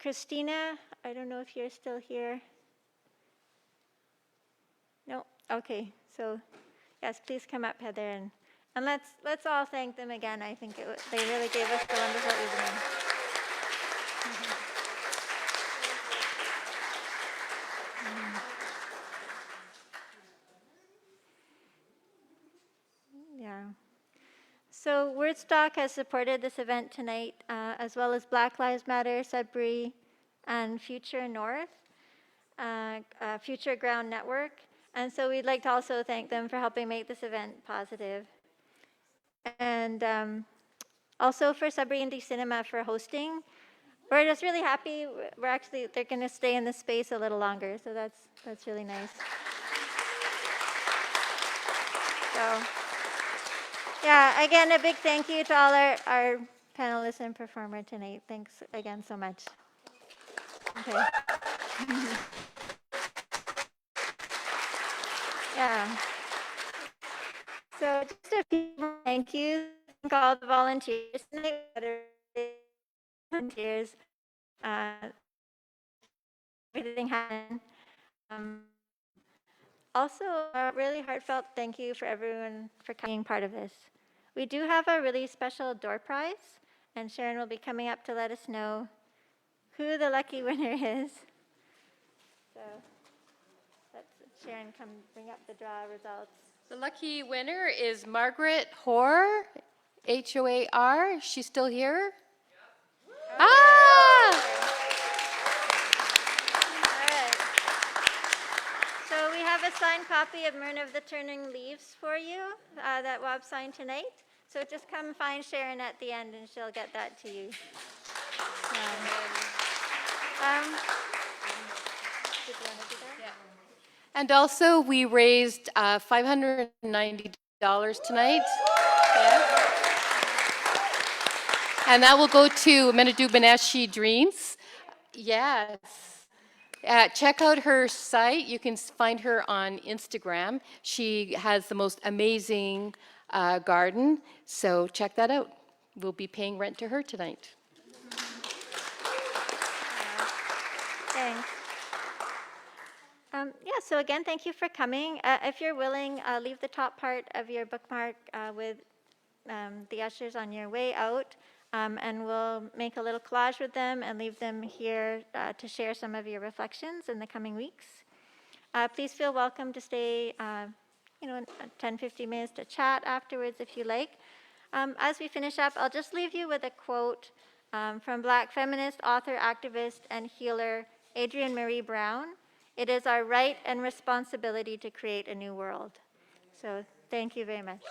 Christina, I don't know if you're still here. No? Okay. So yes, please come up, Heather, and let's all thank them again. I think they really gave us a wonderful evening. Yeah. So Wordstock has supported this event tonight, as well as Black Lives Matter, Sudbury, and Future North, Future Ground Network. And so we'd like to also thank them for helping make this event positive. And also for Sudbury Indie Cinema for hosting. We're just really happy. They're going to stay in this space a little longer, so that's really nice. So, yeah, again, a big thank you to all our panelists and performer tonight. Thanks again so much. Okay. Yeah. So just a few more thank yous. Thank all the volunteers tonight. Volunteers. Everything happened. Also, a really heartfelt thank you for everyone for being part of this. We do have a really special door prize, and Sharon will be coming up to let us know who the lucky winner is. So let's Sharon come bring up the draw results. The lucky winner is Margaret Hoar, Hoar. She's still here? Yep. Ah! So we have a signed copy of Myrna of the Turning Leaves for you that Wob signed tonight. So just come find Sharon at the end and she'll get that to you. Did you want to do that? Yeah. And also we raised $590 tonight. Yeah. And that will go to Manidoo Bineshii Dreams. Yes. Check out her site. You can find her on Instagram. She has the most amazing garden, so check that out. We'll be paying rent to her tonight. Thanks. Yeah, so again, thank you for coming. If you're willing, leave the top part of your bookmark with the ushers on your way out. And we'll make a little collage with them and leave them here to share some of your reflections in the coming weeks. Please feel welcome to stay, 10, 15 minutes to chat afterwards if you like. As we finish up, I'll just leave you with a quote from Black feminist, author, activist, and healer Adrienne Marie Brown. It is our right and responsibility to create a new world. So thank you very much.